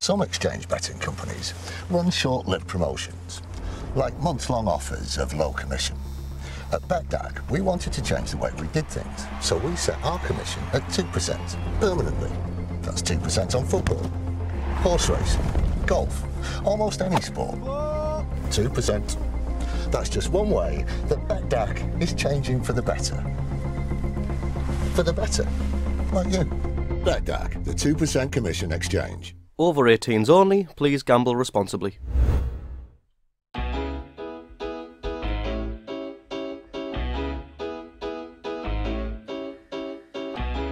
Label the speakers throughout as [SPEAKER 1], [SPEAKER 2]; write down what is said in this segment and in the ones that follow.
[SPEAKER 1] Some exchange betting companies run short-lived promotions, like months-long offers of low commission. At BetDAG, we wanted to change the way we did things, so we set our commission at 2% permanently. That's 2% on football, horse racing, golf, almost any sport. 2%. That's just one way that BetDAG is changing for the better. For the better, like you. BetDAG, the 2% commission exchange.
[SPEAKER 2] Over 18s only, please gamble responsibly.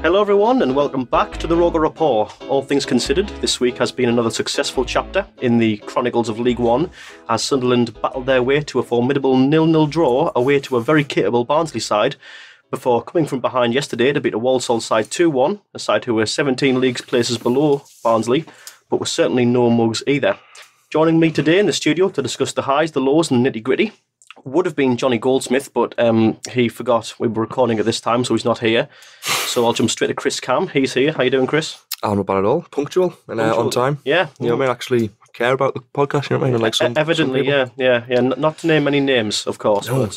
[SPEAKER 2] Hello everyone and welcome back to the ROKER Rapport. All things considered, this week has been another successful chapter in the chronicles of League One as Sunderland battled their way to a formidable 0-0 draw away to a very capable Barnsley side before coming from behind yesterday to beat a Walsall side 2-1, a side who were 17 leagues places below Barnsley, but were certainly no mugs either. Joining me today in the studio to discuss the highs, the lows and nitty-gritty would have been Johnny Goldsmith, but he forgot we were recording at this time, so he's not here. So I'll jump straight to Chris Cam. He's here. How you doing, Chris?
[SPEAKER 3] I'm not bad at all. Punctual and on time.
[SPEAKER 2] Yeah.
[SPEAKER 3] You know what I mean? Actually care about the podcast, you know what I mean? Like
[SPEAKER 2] Evidently,
[SPEAKER 3] some
[SPEAKER 2] yeah. Not to name any names, of course.
[SPEAKER 3] No.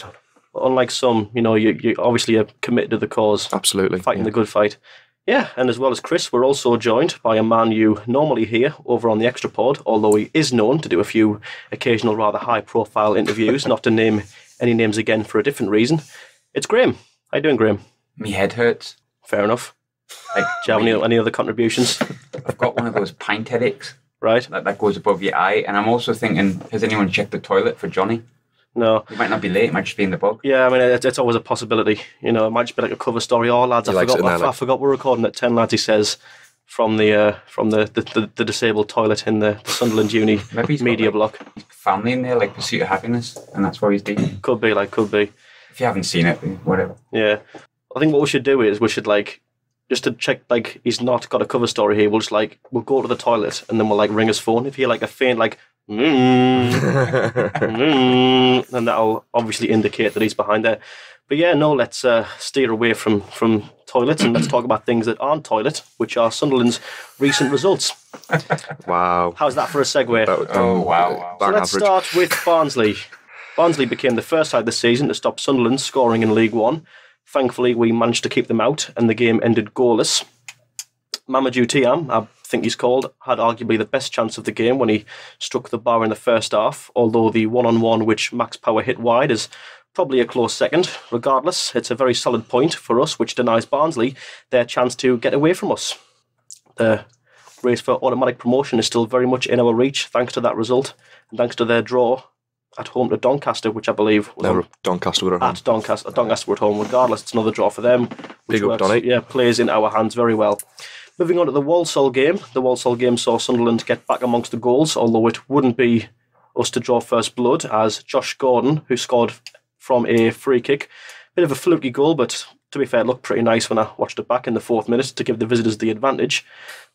[SPEAKER 2] But unlike some, you obviously are committed to the cause.
[SPEAKER 3] Absolutely.
[SPEAKER 2] Fighting the good fight. Yeah, and as well as Chris, we're also joined by a man you normally hear over on the Extra Pod, although he is known to do a few occasional rather high-profile interviews, not to name any names again for a different reason. It's Graham. How you doing, Graham?
[SPEAKER 4] My head hurts.
[SPEAKER 2] Fair enough. Do you have any other contributions?
[SPEAKER 4] I've got one of those pint headaches.
[SPEAKER 2] Right.
[SPEAKER 4] That goes above your eye, and I'm also thinking, has anyone checked the toilet for Johnny?
[SPEAKER 2] No.
[SPEAKER 4] He might not be late, it might just be in the bug.
[SPEAKER 2] Yeah, I mean, it's always a possibility. It might just be like a cover story. Oh, lads, I forgot we're recording at 10, lads, he says, from the disabled toilet in the Sunderland Uni media block.
[SPEAKER 4] Family in there, like Pursuit of Happiness, and that's why he's deep.
[SPEAKER 2] Could be.
[SPEAKER 4] If you haven't seen it, whatever.
[SPEAKER 2] Yeah. I think what we should do is just to check, he's not got a cover story here, we'll go to the toilet and then we'll, ring his phone. If you hear, a faint, then that'll obviously indicate that he's behind there. But yeah, no, let's steer away from toilets and let's talk about things that aren't toilet, which are Sunderland's recent results.
[SPEAKER 3] Wow.
[SPEAKER 2] How's that for a segue?
[SPEAKER 4] Wow.
[SPEAKER 2] So let's start with Barnsley. Barnsley became the first side this season to stop Sunderland scoring in League One. Thankfully, we managed to keep them out and the game ended goalless. Mamadou Thiam, I think he's called, had arguably the best chance of the game when he struck the bar in the first half, although the one-on-one which Max Power hit wide is probably a close second. Regardless, it's a very solid point for us, which denies Barnsley their chance to get away from us. The race for automatic promotion is still very much in our reach, thanks to that result, and thanks to their draw at home to Doncaster, which I believe was
[SPEAKER 3] Doncaster were at home.
[SPEAKER 2] At Doncaster were at home. Regardless, it's another draw for them, which
[SPEAKER 3] Big up, Donny.
[SPEAKER 2] Plays in our hands very well. Moving on to the Walsall game. The Walsall game saw Sunderland get back amongst the goals, although it wouldn't be us to draw first blood, as Josh Gordon, who scored from a free kick, bit of a fluky goal, but to be fair, it looked pretty nice when I watched it back in the 4th minute to give the visitors the advantage.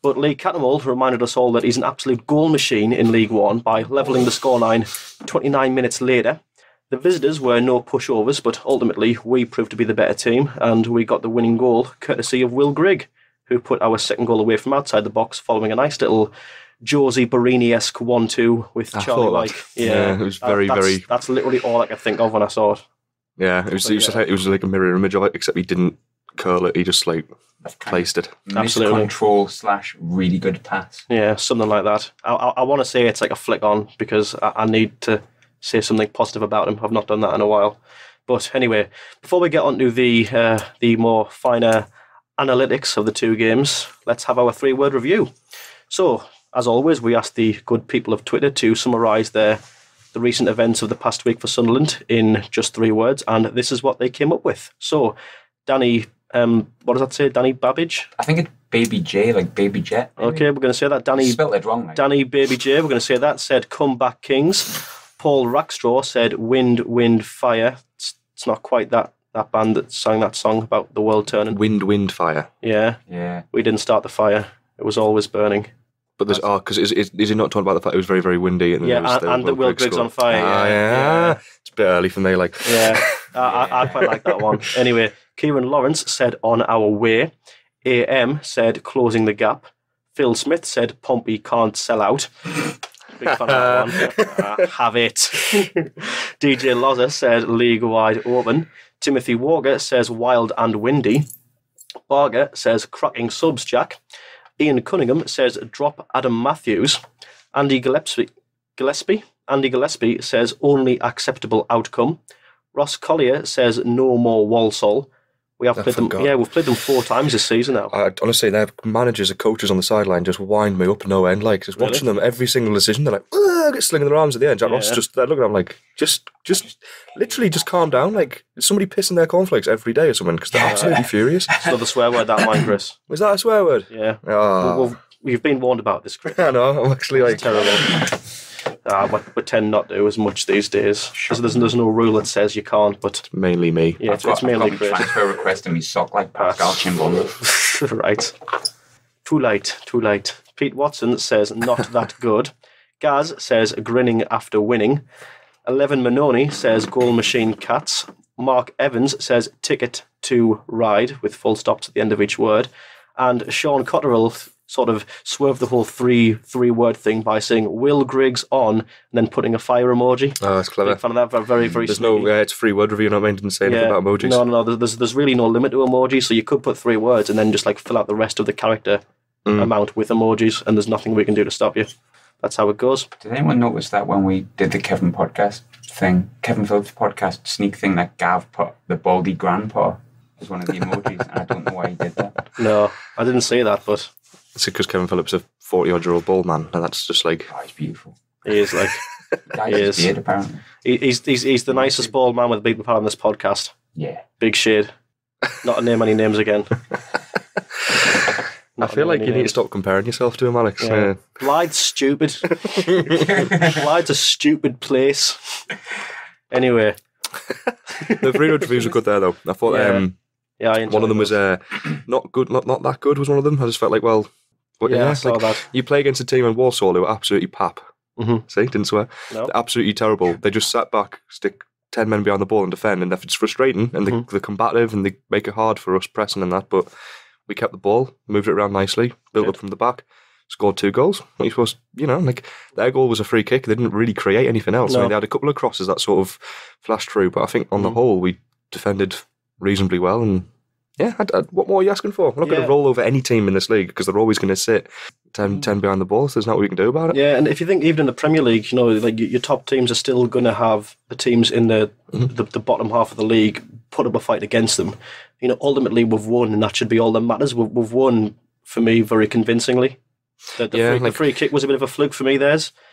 [SPEAKER 2] But Lee Cattermole reminded us all that he's an absolute goal machine in League One by levelling the scoreline 29 minutes later. The visitors were no pushovers, but ultimately we proved to be the better team, and we got the winning goal courtesy of Will Grigg, who put our second goal away from outside the box following a nice little Josie Barini-esque 1-2 with Charlie Wyke.
[SPEAKER 3] Yeah, it was very.
[SPEAKER 2] That's literally all I could think of when I saw it.
[SPEAKER 3] Yeah, it was like a mirror image of it, except he didn't curl it, he just placed it.
[SPEAKER 2] Absolutely.
[SPEAKER 4] Control / really good pass.
[SPEAKER 2] Yeah, something like that. I want to say it's like a flick on because I need to say something positive about him. I've not done that in a while. But anyway, before we get on to the more finer analytics of the two games, let's have our 3-word review. So, as always, we asked the good people of Twitter to summarise the recent events of the past week for Sunderland in just 3 words, and this is what they came up with. So, Danny, what does that say? Danny Babbage?
[SPEAKER 4] I think it's Baby J, like Baby Jet. Maybe.
[SPEAKER 2] Okay, we're going to say that. Danny
[SPEAKER 4] spelled it wrong.
[SPEAKER 2] Danny Baby J, we're going to say that. Said Comeback Kings. Paul Rackstraw said Wind, Fire. It's not quite that band that sang that song about the world turning.
[SPEAKER 3] Wind, Fire.
[SPEAKER 2] Yeah. We didn't start the fire. It was always burning.
[SPEAKER 3] But there's because is he not talking about the fact it was very, very windy? And
[SPEAKER 2] the Will Griggs on fire.
[SPEAKER 3] Yeah. It's a bit early for me.
[SPEAKER 2] Yeah, I quite like that one. Anyway, Kieran Lawrence said On Our Way. AM said Closing the Gap. Phil Smith said Pompey can't sell out. Big fan of that one. Have it. DJ Loza said league wide open. Timothy Walker says wild and windy. Barger says cracking subs, Jack. Ian Cunningham says drop Adam Matthews. Andy Gillespie says only acceptable outcome. Ross Collier says no more Walsall. We've played them 4 times this season now.
[SPEAKER 3] Honestly, their managers and coaches on the sideline just wind me up no end. Like, just watching them, every single decision, they're like, get slinging their arms at the end. Jack Ross just, they're looking at them like, just literally just calm down. Like, is somebody pissing their cornflakes every day or something? Because they're absolutely furious.
[SPEAKER 2] It's another swear word, that line, Chris.
[SPEAKER 3] Was that a swear word?
[SPEAKER 2] Yeah.
[SPEAKER 3] Oh.
[SPEAKER 2] Well, you've been warned about this, Chris.
[SPEAKER 3] I know, I'm actually like...
[SPEAKER 2] It's terrible. We tend not to as much these days. There's no rule that says you can't, but...
[SPEAKER 3] It's mainly me.
[SPEAKER 2] Yeah, it's mainly Chris.
[SPEAKER 4] Transfer request in me sock like Pascal Chimbonda.
[SPEAKER 2] Right. Too late. Pete Watson says not that good. Gaz says grinning after winning. 11 Manoni says goal machine cats. Mark Evans says ticket to ride with full stops at the end of each word. And Sean Cotterill sort of swerved the whole three word thing by saying Will Griggs on and then putting a fire emoji.
[SPEAKER 3] Oh, that's clever.
[SPEAKER 2] Big fan of that. Very, very
[SPEAKER 3] There's
[SPEAKER 2] sneaky.
[SPEAKER 3] it's a free word review, not meant to say anything about emojis.
[SPEAKER 2] No. There's really no limit to emojis, so you could put 3 words and then just like fill out the rest of the character amount with emojis, and there's nothing we can do to stop you. That's how it goes.
[SPEAKER 4] Did anyone notice that when we did the Kevin Phillips podcast sneak thing, that Gav put the baldy grandpa as one of the emojis, and I don't know why he did that.
[SPEAKER 2] No, I didn't say that, but...
[SPEAKER 3] It's because Kevin Phillips is a 40-odd-year-old bald man, and that's just like...
[SPEAKER 4] Oh, he's beautiful.
[SPEAKER 2] He is, like...
[SPEAKER 4] He is. Beard, apparently.
[SPEAKER 2] He's the nicest bald man with a big we've had on this podcast.
[SPEAKER 4] Yeah.
[SPEAKER 2] Big shade. Not to name any names again.
[SPEAKER 3] I feel like you need to stop comparing yourself to him, Alex.
[SPEAKER 2] Yeah. Blythe's stupid. Blythe's a stupid place. Anyway.
[SPEAKER 3] The 300 reviews were good there, though. I thought
[SPEAKER 2] I
[SPEAKER 3] one of them was not good, not that good was one of them. I just felt like, I saw that. You play against a team in Walsall who were absolutely pap. Mm-hmm. See, didn't swear. No. They're absolutely terrible. They just sat back, stick 10 men behind the ball and defend, and it's frustrating, and they're combative, and they make it hard for us pressing and that, but we kept the ball, moved it around nicely, built up from the back, scored 2 goals. What are you supposed to, their goal was a free kick. They didn't really create anything else.
[SPEAKER 2] No.
[SPEAKER 3] I mean, they had a couple of crosses that sort of flashed through, but I think on the whole, we defended reasonably well, and what more are you asking for? We're not going to roll over any team in this league because they're always going to sit 10 behind the ball, so there's not what we can do about it.
[SPEAKER 2] Yeah, and if you think even in the Premier League, your top teams are still going to have the teams in the bottom half of the league put up a fight against them. Ultimately we've won, and that should be all that matters. We've won, for me, very convincingly. The free kick was a bit of a fluke for me,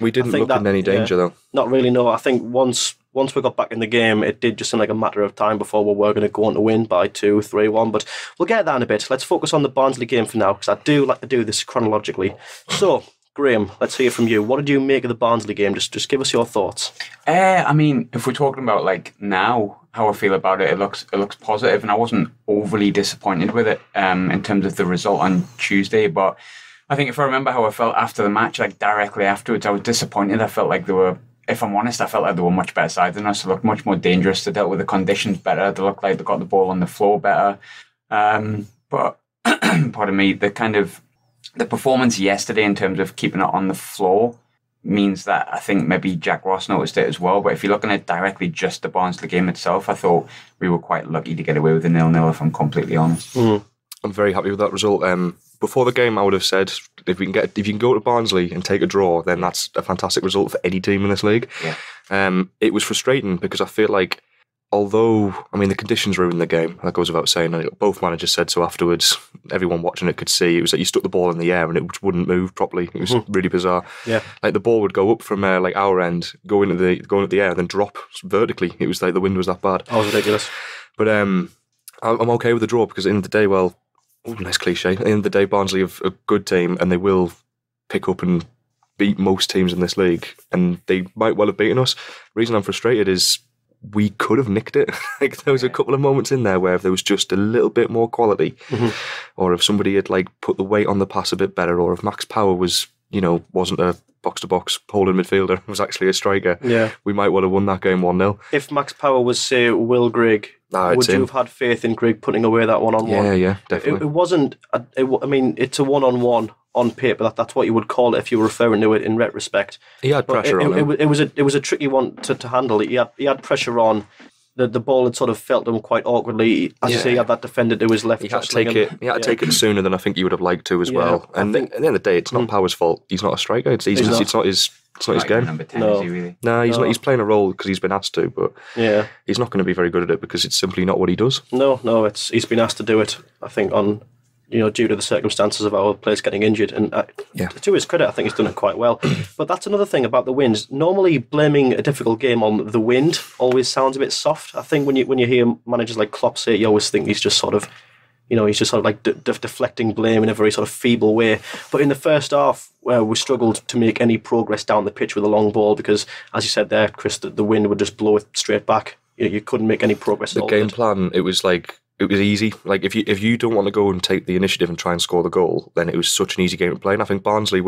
[SPEAKER 3] We didn't look in any danger, though. Not
[SPEAKER 2] really, no. I think once we got back in the game, it did just seem like a matter of time before we were going to go on to win by 2-3-1. But we'll get that in a bit. Let's focus on the Barnsley game for now, because I do like to do this chronologically. So, Graham, let's hear from you. What did you make of the Barnsley game? Just give us your thoughts.
[SPEAKER 4] I mean, if we're talking about now, how I feel about it, it looks positive, and I wasn't overly disappointed with it in terms of the result on Tuesday. But I think if I remember how I felt after the match, directly afterwards, I was disappointed. I felt like they were, if I'm honest, I felt like they were much better side than us. They looked much more dangerous. They dealt with the conditions better. They looked like they got the ball on the floor better. But pardon me, the performance yesterday in terms of keeping it on the floor means that I think maybe Jack Ross noticed it as well. But if you're looking at directly just the Barnsley game itself, I thought we were quite lucky to get away with a 0-0, if I'm completely honest.
[SPEAKER 3] Mm. I'm very happy with that result. Before the game, I would have said if you can go to Barnsley and take a draw, then that's a fantastic result for any team in this league.
[SPEAKER 4] Yeah.
[SPEAKER 3] It was frustrating because I feel like, although the conditions ruined the game, that goes without saying. Both managers said so afterwards. Everyone watching it could see it was like you stuck the ball in the air and it wouldn't move properly. It was really bizarre.
[SPEAKER 2] Yeah,
[SPEAKER 3] like the ball would go up from our end, going at the air, and then drop vertically. It was like the wind was that bad.
[SPEAKER 2] Oh, it was ridiculous.
[SPEAKER 3] But I'm okay with the draw because at the end of the day, nice cliche. At the end of the day, Barnsley have a good team and they will pick up and beat most teams in this league, and they might well have beaten us. The reason I'm frustrated is we could have nicked it. There was a couple of moments in there where if there was just a little bit more quality, or if somebody had put the weight on the pass a bit better, or if Max Power was, wasn't a box-to-box holding midfielder, was actually a striker, we might well have won that game 1-0.
[SPEAKER 2] If Max Power was, say, Will Grigg, would you have had faith in Grigg putting away that one-on-one?
[SPEAKER 3] Yeah, definitely.
[SPEAKER 2] It wasn't, it's a one-on-one on paper that's what you would call it if you were referring to it in retrospect.
[SPEAKER 3] He had pressure on him.
[SPEAKER 2] It was a tricky one to handle. He had pressure on. The ball had sort of felt him quite awkwardly. As you say, he had that defender to his left.
[SPEAKER 3] He had to take it. He had to take it sooner than I think he would have liked to as well. And at the end of the day, it's not Power's fault. He's not a striker. It's not his game.
[SPEAKER 4] Number 10, is he really?
[SPEAKER 3] No, he's not. He's playing a role because he's been asked to, but he's not going to be very good at it because it's simply not what he does.
[SPEAKER 2] No, he's been asked to do it. I think due to the circumstances of our players getting injured, and to his credit, I think he's done it quite well. But that's another thing about the winds. Normally, blaming a difficult game on the wind always sounds a bit soft. I think when you hear managers like Klopp say it, you always think he's just sort of like deflecting blame in a very sort of feeble way. But in the first half, we struggled to make any progress down the pitch with a long ball because, as you said there, Chris, the wind would just blow it straight back. You couldn't make any progress at all.
[SPEAKER 3] The game plan, it was easy. Like if you don't want to go and take the initiative and try and score the goal, then it was such an easy game to play. And I think Barnsley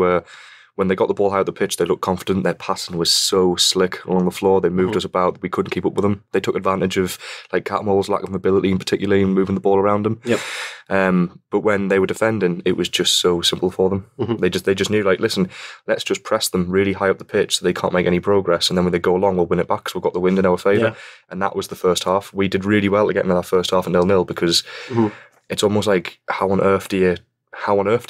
[SPEAKER 3] when they got the ball out of the pitch, they looked confident. Their passing was so slick along the floor. They moved us about. We couldn't keep up with them. They took advantage of like Catmull's lack of mobility, in particularly in moving the ball around them.
[SPEAKER 2] Yep.
[SPEAKER 3] But when they were defending, it was just so simple for them. They just knew, like, listen, let's just press them really high up the pitch so they can't make any progress. And then when they go along, we'll win it back because we've got the wind in our favour. Yeah. And that was the first half. We did really well to get into that first half at 0-0 because it's almost like how on earth do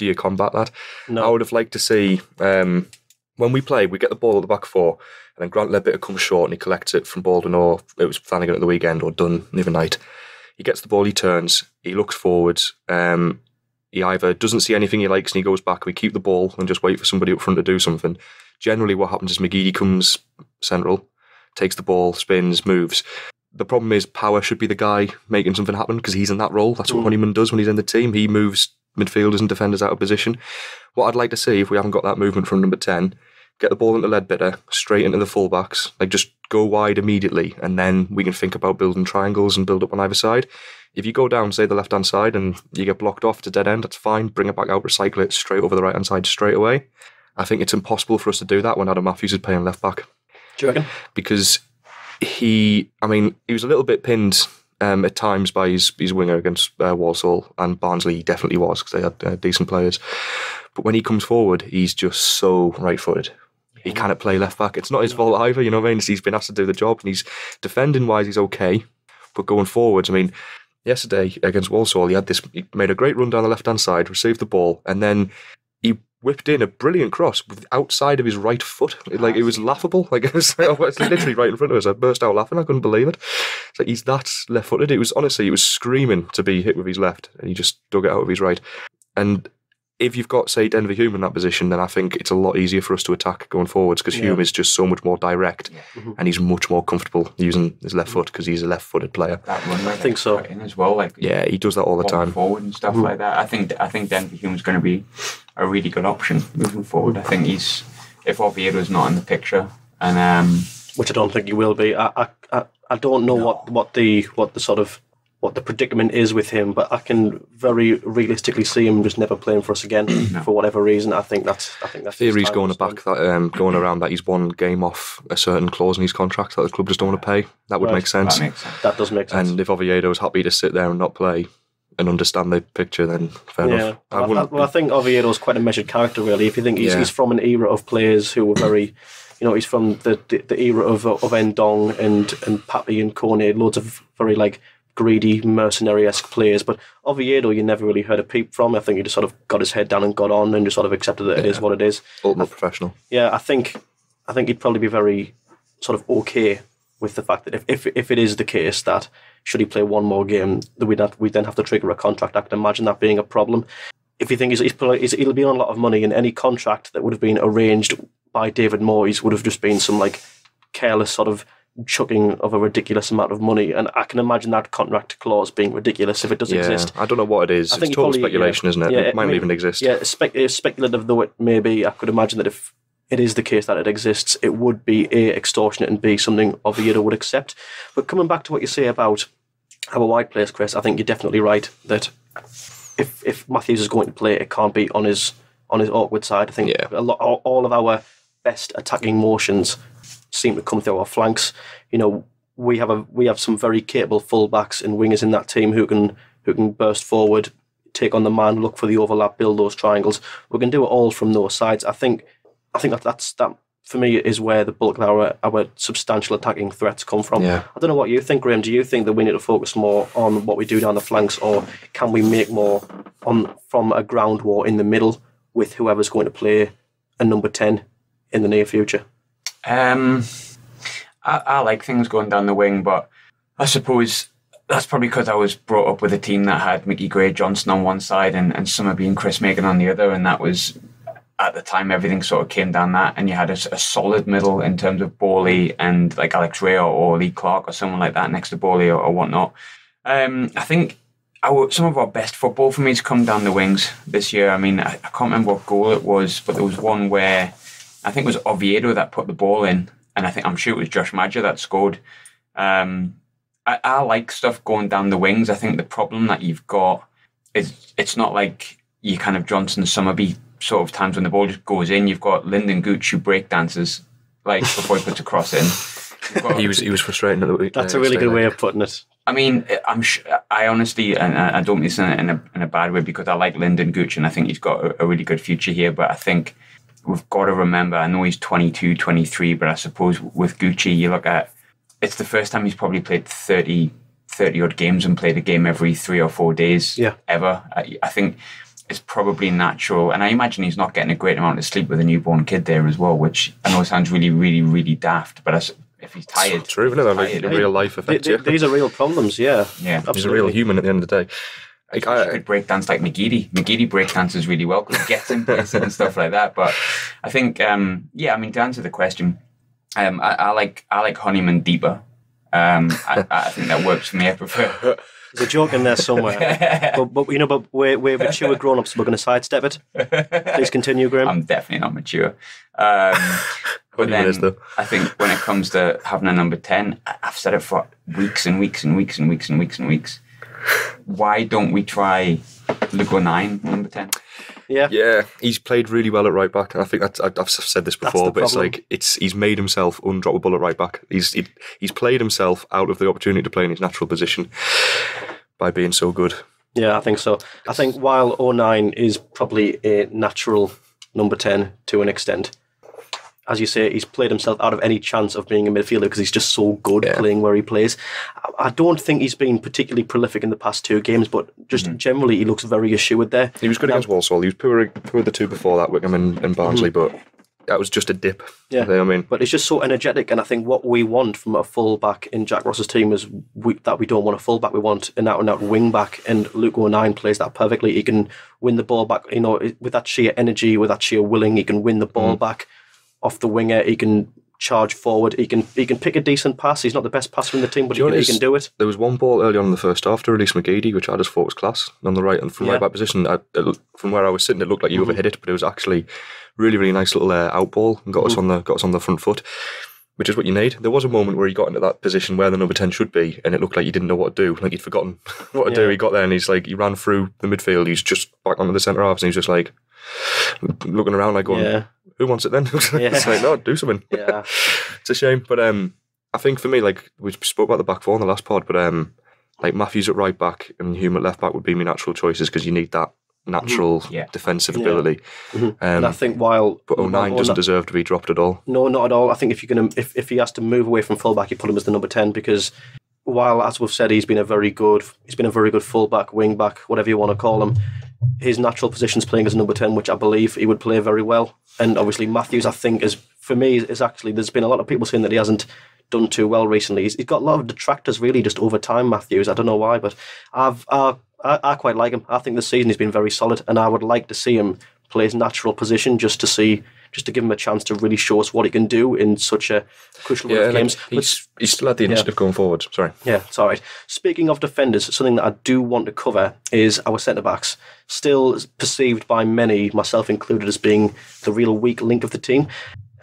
[SPEAKER 3] you combat that? No. I would have liked to see when we play, we get the ball at the back four, and then Grant Leadbitter comes short and he collects it from Baldwin, or it was Flanagan at the weekend, or Dunn the other night. He gets the ball, he turns, he looks forwards, he either doesn't see anything he likes and he goes back, we keep the ball and just wait for somebody up front to do something. Generally what happens is McGeady comes central, takes the ball, spins, moves. The problem is Power should be the guy making something happen because he's in that role. That's what Honeyman does when he's in the team. He moves midfielders and defenders out of position. What I'd like to see, if we haven't got that movement from number 10, get the ball into Leadbitter, straight into the fullbacks, like just go wide immediately, and then we can think about building triangles and build up on either side. If you go down, say, the left-hand side and you get blocked off to dead end, that's fine. Bring it back out, recycle it straight over the right-hand side straight away. I think it's impossible for us to do that when Adam Matthews is playing left-back.
[SPEAKER 2] Do you reckon?
[SPEAKER 3] Because he was a little bit pinned at times by his winger against Walsall, and Barnsley he definitely was because they had decent players. But when he comes forward, he's just so right-footed. He cannot play left-back. It's not his fault either, you know what I mean? He's been asked to do the job, and he's defending-wise, he's okay. But going forwards, I mean, yesterday against Walsall, he made a great run down the left-hand side, received the ball, and then he whipped in a brilliant cross with the outside of his right foot. Like, it was laughable. Like, it was literally right in front of us. I burst out laughing. I couldn't believe it. It's like, he's that left-footed. It was screaming to be hit with his left, and he just dug it out with his right. And if you've got, say, Denver Hume in that position, then I think it's a lot easier for us to attack going forwards because Hume is just so much more direct and he's much more comfortable using his left foot because he's a left-footed player.
[SPEAKER 4] That run,
[SPEAKER 2] I think so.
[SPEAKER 4] In as well,
[SPEAKER 3] he does that all the time.
[SPEAKER 4] Forward and stuff like that. I think Denver Hume's going to be a really good option moving forward. I think if Oviedo's not in the picture, and
[SPEAKER 2] which I don't think he will be. I don't know what the predicament is with him, but I can very realistically see him just never playing for us again for whatever reason. I think that's
[SPEAKER 3] theories going around that he's one game off a certain clause in his contract that the club just don't want to pay. That would make sense.
[SPEAKER 2] That does make sense.
[SPEAKER 3] And if Oviedo's happy to sit there and not play and understand the picture, then fair enough.
[SPEAKER 2] I think Oviedo's quite a measured character, really. If you think he's from an era of players who were very, he's from the era of Endong and Papi and Kone, loads of very greedy, mercenary-esque players, but Oviedo you never really heard a peep from. I think he just sort of got his head down and got on and just sort of accepted that it is what it is.
[SPEAKER 3] Ultimate professional.
[SPEAKER 2] Yeah, I think he'd probably be very sort of okay with the fact that if it is the case that should he play one more game, that we'd then have to trigger a contract. I can imagine that being a problem. If you think he'll be on a lot of money, and any contract that would have been arranged by David Moyes would have just been some careless sort of chucking of a ridiculous amount of money, and I can imagine that contract clause being ridiculous if it does exist.
[SPEAKER 3] I don't know what it is. It's total speculation, isn't it? It might not even exist.
[SPEAKER 2] Yeah, speculative though it may be, I could imagine that if it is the case that it exists, it would be A, extortionate, and B, something Oviedo would accept. But coming back to what you say about our wide players, Chris, I think you're definitely right that if Matthews is going to play, it can't be on his awkward side. I think all of our best attacking motions seem to come through our flanks. We have some very capable fullbacks and wingers in that team who can burst forward. take on the man, look for the overlap, build those triangles. We can do it all from those sides. I think that for me is where the bulk of our substantial attacking threats come from.
[SPEAKER 3] Yeah.
[SPEAKER 2] I don't know what you think, Graham. Do you think that we need to focus more on what we do down the flanks, or can we make more from a ground war in the middle with whoever's going to play a number 10 in the near future?
[SPEAKER 4] I like things going down the wing, but I suppose that's probably because I was brought up with a team that had Mickey Gray Johnson on one side and Summerby and Chris Megan on the other, and that was, at the time, everything sort of came down that, and you had a solid middle in terms of Bowley and like Alex Ray or Lee Clark or someone like that next to Bowley or whatnot. I think some of our best football for me has come down the wings this year. I mean, I can't remember what goal it was, but there was one where I think it was Oviedo that put the ball in, and I'm sure it was Josh Madger that scored. I like stuff going down the wings. I think the problem that you've got is it's not like you kind of Johnson Summerby sort of times when the ball just goes in. You've got Lyndon Gooch who break dances like before he puts a cross in.
[SPEAKER 3] He was frustrating at the week.
[SPEAKER 2] That's a really good way of putting it.
[SPEAKER 4] I mean, I honestly, and I don't mean this in a bad way, because I like Lyndon Gooch and I think he's got a really good future here, but I think we've got to remember, I know he's 22, 23, but I suppose with Gucci, you look at, it's the first time he's probably played 30 odd games and played a game every 3 or 4 days ever. I think it's probably natural. And I imagine he's not getting a great amount of sleep with a newborn kid there as well, which I know sounds really, really, really daft, but if he's tired...
[SPEAKER 3] It's true, isn't it? Like, in real life affects you.
[SPEAKER 2] These are real problems, yeah.
[SPEAKER 4] Yeah.
[SPEAKER 2] Absolutely.
[SPEAKER 3] He's a real human at the end of the day.
[SPEAKER 4] Like, I could break dance like McGeady. McGeady break dances really well because he gets in places and stuff like that. But I think, to answer the question, I like Honeyman deeper. I think that works for me. I prefer.
[SPEAKER 2] There's a joke in there somewhere, but we're mature grown-ups. We're going to sidestep it. Please continue, Graham.
[SPEAKER 4] I'm definitely not mature. But then I think when it comes to having a number 10, I've said it for weeks and weeks and weeks and weeks and weeks and weeks. Why don't we try Luke O'Nien, number 10?
[SPEAKER 3] Yeah, he's played really well at right back, and I think I've said this before, but he's made himself undroppable at right back. He's played himself out of the opportunity to play in his natural position by being so good. Yeah,
[SPEAKER 2] I think so. I think while O'Nien is probably a natural number 10 to an extent, as you say, he's played himself out of any chance of being a midfielder because he's just so good playing where he plays. I don't think he's been particularly prolific in the past 2 games, but just generally he looks very assured there.
[SPEAKER 3] He was good against Walsall. He was poor the 2 before that, Wickham and Barnsley, but that was just a dip.
[SPEAKER 2] Yeah,
[SPEAKER 3] you know what I mean?
[SPEAKER 2] But it's just so energetic, and I think what we want from a full-back in Jack Ross's team is that we don't want a full-back, we want an out-and-out wing-back, and Luke O'Nien plays that perfectly. He can win the ball back, with that sheer energy, with that sheer willing, he can win the ball back off the winger. He can charge forward. He can pick a decent pass. He's not the best passer in the team, but he can do it.
[SPEAKER 3] There was one ball early on in the first half to release McGeady, which I just thought was class on the right and from right back position. From where I was sitting, it looked like you overhit it, but it was actually really, really nice little out ball and got us on the front foot, which is what you need. There was a moment where he got into that position where the number 10 should be, and it looked like he didn't know what to do, like he'd forgotten what to do. He got there and he ran through the midfield. He's just back onto the centre half, and he's just like looking around like going, who wants it then? It's like, no, do something.
[SPEAKER 2] Yeah.
[SPEAKER 3] It's a shame. But I think for me, like we spoke about the back four in the last pod, but like Matthews at right back and Hume at left back would be my natural choices because you need that natural defensive ability.
[SPEAKER 2] And I think but
[SPEAKER 3] O'Nien doesn't deserve to be dropped at all.
[SPEAKER 2] No, not at all. I think if he has to move away from fullback, you put him as the number 10 because while, as we've said, he's been a very good fullback, wing back, whatever you want to call him. His natural position's playing as a number 10, which I believe he would play very well. And obviously Matthews, I think, is actually, there's been a lot of people saying that he hasn't done too well recently. He's got a lot of detractors really just over time, Matthews. I don't know why, but I quite like him. I think this season he's been very solid, and I would like to see him play his natural position just to give him a chance to really show us what he can do in such a crucial way of games.
[SPEAKER 3] He's still had the initiative going forward. Sorry.
[SPEAKER 2] Yeah, it's all right. Speaking of defenders, something that I do want to cover is our centre-backs. Still perceived by many, myself included, as being the real weak link of the team.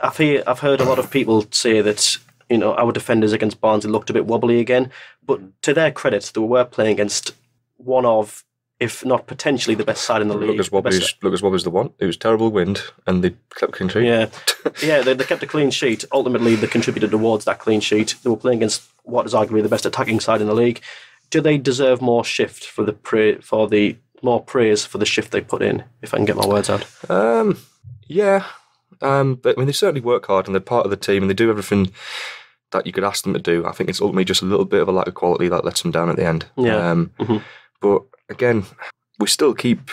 [SPEAKER 2] I've heard a lot of people say that our defenders against Barnsley looked a bit wobbly again, but to their credit, they were playing against one of, if not potentially the best side in the league.
[SPEAKER 3] Lucas Wobbly's the one. It was terrible wind, and they kept a clean sheet.
[SPEAKER 2] Yeah, they kept a clean sheet. Ultimately, they contributed towards that clean sheet. They were playing against what is arguably the best attacking side in the league. Do they deserve more shift for the more praise for the shift they put in, if I can get my words out.
[SPEAKER 3] Yeah. But, I mean, they certainly work hard and they're part of the team and they do everything that you could ask them to do. I think it's ultimately just a little bit of a lack of quality that lets them down at the end.
[SPEAKER 2] Yeah.
[SPEAKER 3] But again, we still keep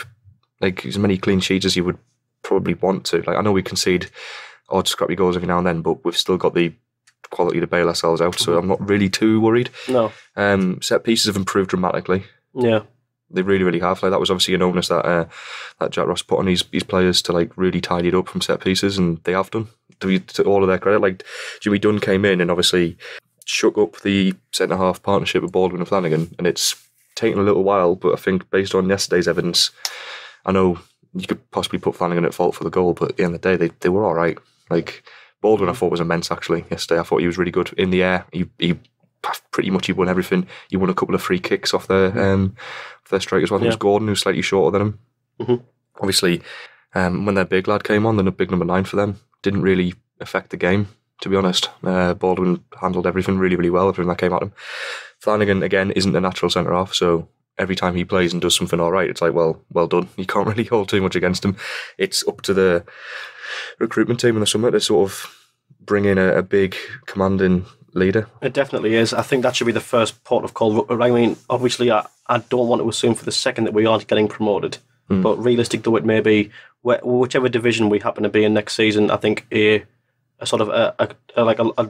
[SPEAKER 3] like as many clean sheets as you would probably want to. Like I know we concede odd scrappy goals every now and then, but we've still got the quality to bail ourselves out, so I'm not really too worried.
[SPEAKER 2] No.
[SPEAKER 3] Set pieces have improved dramatically.
[SPEAKER 2] Yeah.
[SPEAKER 3] They really, really have. Like that was obviously an onus that Jack Ross put on his players to like really tidy it up from set pieces, and they have done. To all of their credit, like Jimmy Dunn came in and obviously shook up the centre half partnership with Baldwin and Flanagan, and it's taken a little while. But I think based on yesterday's evidence, I know you could possibly put Flanagan at fault for the goal, but at the end of the day, they were all right. Like Baldwin, I thought was immense actually yesterday. I thought he was really good in the air. He pretty much won everything. He won a couple of free kicks off their strikers. I think it was Gordon, who was slightly shorter than him. Obviously, when their big lad came on, the big number 9 for them, didn't really affect the game, to be honest. Baldwin handled everything really, really well, everything that came at him. Flanagan, again, isn't a natural centre-half, so every time he plays and does something all right, it's like, well done. You can't really hold too much against him. It's up to the recruitment team in the summer to sort of bring in a big commanding leader.
[SPEAKER 2] It definitely is. I think that should be the first port of call. I mean, obviously, I don't want to assume for the second that we aren't getting promoted, but realistic though it may be, whichever division we happen to be in next season, I think a sort of a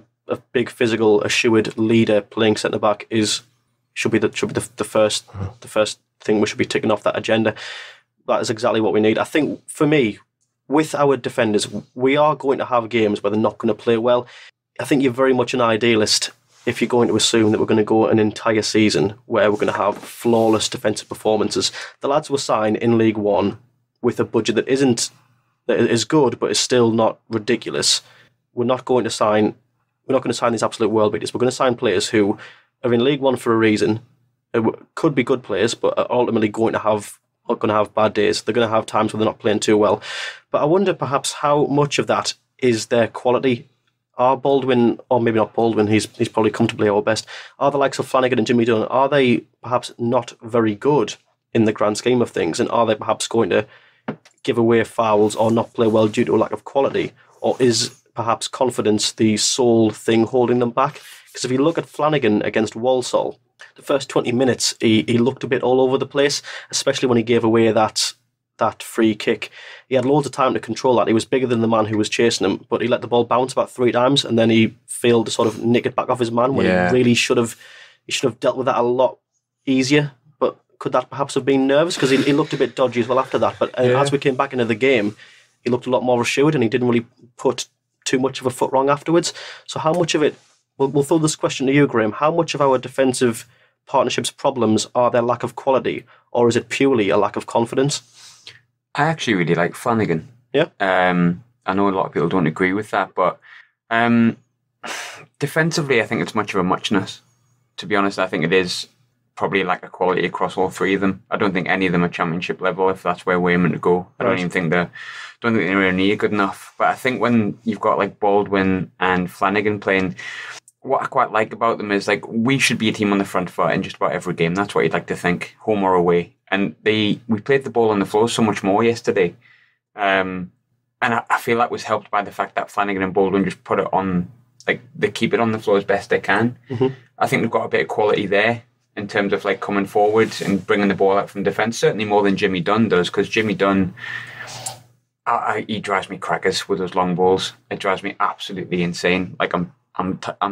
[SPEAKER 2] big physical, assured leader playing centre back should be the first thing we should be ticking off that agenda. That is exactly what we need. I think for me, with our defenders, we are going to have games where they're not going to play well. I think you're very much an idealist if you're going to assume that we're going to go an entire season where we're going to have flawless defensive performances. The lads will sign in League One with a budget that is good, but is still not ridiculous. We're not going to sign these absolute world beaters. We're going to sign players who are in League One for a reason. It could be good players, but are ultimately going to have bad days. They're going to have times where they're not playing too well. But I wonder perhaps how much of that is their quality. Are Baldwin, or maybe not Baldwin, he's probably comfortably our best, are the likes of Flanagan and Jimmy Dunn, are they perhaps not very good in the grand scheme of things? And are they perhaps going to give away fouls or not play well due to a lack of quality? Or is perhaps confidence the sole thing holding them back? Because if you look at Flanagan against Walsall, the first 20 minutes, he looked a bit all over the place, especially when he gave away that free kick. He had loads of time to control that. He was bigger than the man who was chasing him, but he let the ball bounce about 3 times, and then he failed to sort of nick it back off his man when he really should have dealt with that a lot easier. But could that perhaps have been nervous? Because he looked a bit dodgy as well after that. But as we came back into the game, he looked a lot more assured, and he didn't really put too much of a foot wrong afterwards. So how much of it, we'll throw this question to you, Graham, how much of our defensive partnerships' problems are their lack of quality, or is it purely a lack of confidence?
[SPEAKER 4] I actually really like Flanagan.
[SPEAKER 2] Yeah.
[SPEAKER 4] I know a lot of people don't agree with that, but defensively, I think it's much of a muchness. To be honest, I think it is probably like a quality across all 3 of them. I don't think any of them are championship level, if that's where we're aiming to go. I don't think they're anywhere near good enough. But I think when you've got like Baldwin and Flanagan playing, what I quite like about them is like we should be a team on the front foot in just about every game. That's what you'd like to think, home or away. And we played the ball on the floor so much more yesterday. And I feel that was helped by the fact that Flanagan and Baldwin just put it on, like they keep it on the floor as best they can. I think they've got a bit of quality there in terms of like coming forward and bringing the ball out from defence, certainly more than Jimmy Dunn does, because Jimmy Dunn, he drives me crackers with those long balls. It drives me absolutely insane. Like I'm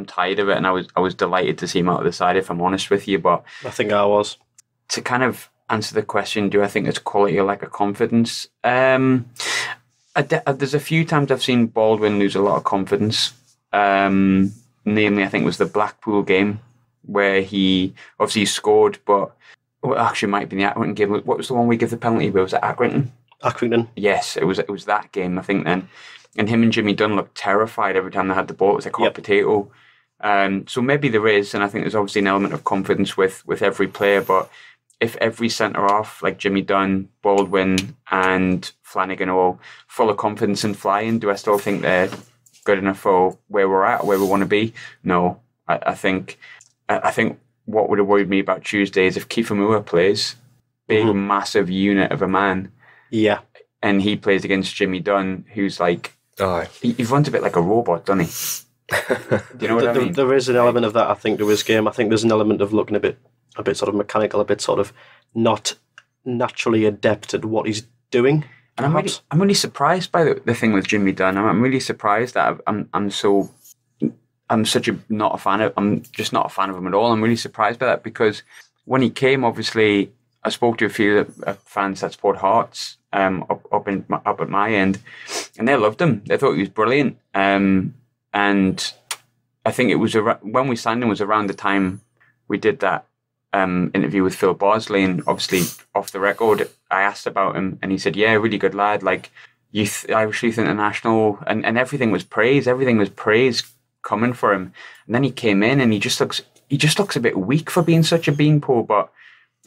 [SPEAKER 4] tired of it, and I was delighted to see him out of the side, if I'm honest with you. But
[SPEAKER 2] I think I was.
[SPEAKER 4] To kind of answer the question, do I think it's quality or lack of confidence? There's a few times I've seen Baldwin lose a lot of confidence. Namely, I think it was the Blackpool game where he obviously scored, but actually might be the Accrington game. What was the one we give the penalty? Where was it? Accrington. Yes, it was that game, I think then. And him and Jimmy Dunn looked terrified every time they had the ball. It was like hot potato. So maybe there is, and I think there's obviously an element of confidence with every player, but if every centre-half, like Jimmy Dunn, Baldwin and Flanagan, are all full of confidence and flying, do I still think they're good enough for where we're at, where we want to be? No. I think what would have worried me about Tuesday is if Kiefer Moore plays big, massive unit of a man.
[SPEAKER 2] Yeah.
[SPEAKER 4] And he plays against Jimmy Dunn, who's like, he runs a bit like a robot, doesn't he? Do you know what I mean?
[SPEAKER 2] There is an element of that, I think, to his game. I think there's an element of looking a bit sort of mechanical, a bit sort of not naturally adept at what he's doing.
[SPEAKER 4] And I'm really surprised by the thing with Jimmy Dunn. I'm really surprised that I'm just not a fan of him at all. I'm really surprised by that, because when he came, obviously, I spoke to a few fans that support Hearts up at my end, and they loved him. They thought he was brilliant. And I think it was when we signed him was around the time we did that interview with Phil Barnsley, and obviously off the record, I asked about him, and he said, "Yeah, really good lad. Like I Irish Youth International," and everything was praise. Everything was praise coming for him. And then he came in, and he just looks a bit weak for being such a beanpole. But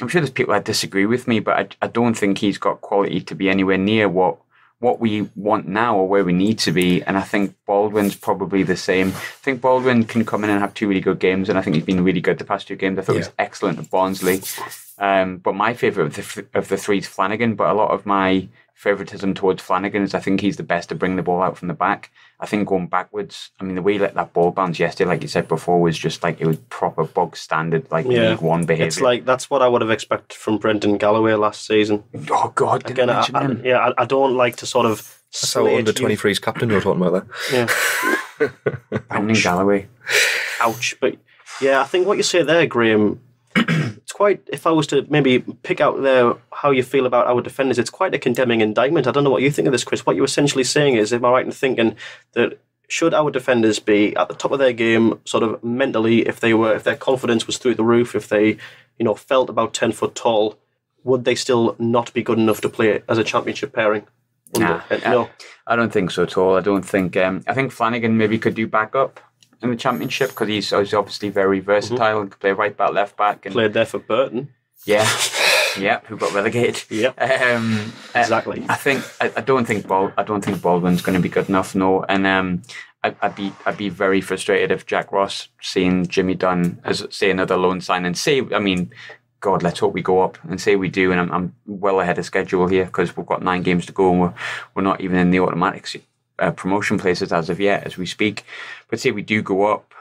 [SPEAKER 4] I'm sure there's people that disagree with me, but I don't think he's got quality to be anywhere near what we want now or where we need to be. And I think Baldwin's probably the same. I think Baldwin can come in and have 2 really good games, and I think he's been really good the past 2 games. I thought he was excellent at Barnsley. But my favourite of the three is Flanagan, but a lot of my favouritism towards Flanagan is I think he's the best to bring the ball out from the back. I think going backwards, I mean, the way he let that ball bounce yesterday, like you said before, was just like, it was proper bog standard, like League One behaviour. It's
[SPEAKER 2] like, that's what I would have expected from Brendan Galloway last season.
[SPEAKER 4] Oh, God.
[SPEAKER 2] Again, I don't like to sort of...
[SPEAKER 3] That's how under-23's captain you're talking about there.
[SPEAKER 2] Yeah.
[SPEAKER 4] Brendan Galloway.
[SPEAKER 2] Ouch. But yeah, I think what you say there, Graham, it's quite, if I was to maybe pick out there how you feel about our defenders, it's quite a condemning indictment. I don't know what you think of this, Chris. What you're essentially saying is, am I right in thinking that should our defenders be at the top of their game, sort of mentally, if their confidence was through the roof, if they, felt about 10 foot tall, would they still not be good enough to play as a championship pairing?
[SPEAKER 4] No, I don't think so at all. I don't think. I think Flanagan maybe could do backup in the championship, because he's obviously very versatile and can play right back, left back. And
[SPEAKER 2] played there for Burton.
[SPEAKER 4] Yeah, yeah, who got relegated.
[SPEAKER 2] Yeah, exactly.
[SPEAKER 4] I don't think Baldwin's going to be good enough. No, and I'd be very frustrated if Jack Ross seeing Jimmy Dunn as, say, another loan sign, and say, I mean, God, let's hope we go up, and say we do, and I'm well ahead of schedule here, because we've got 9 games to go, and we're not even in the automatic promotion places as of yet, as we speak. But say we do go up,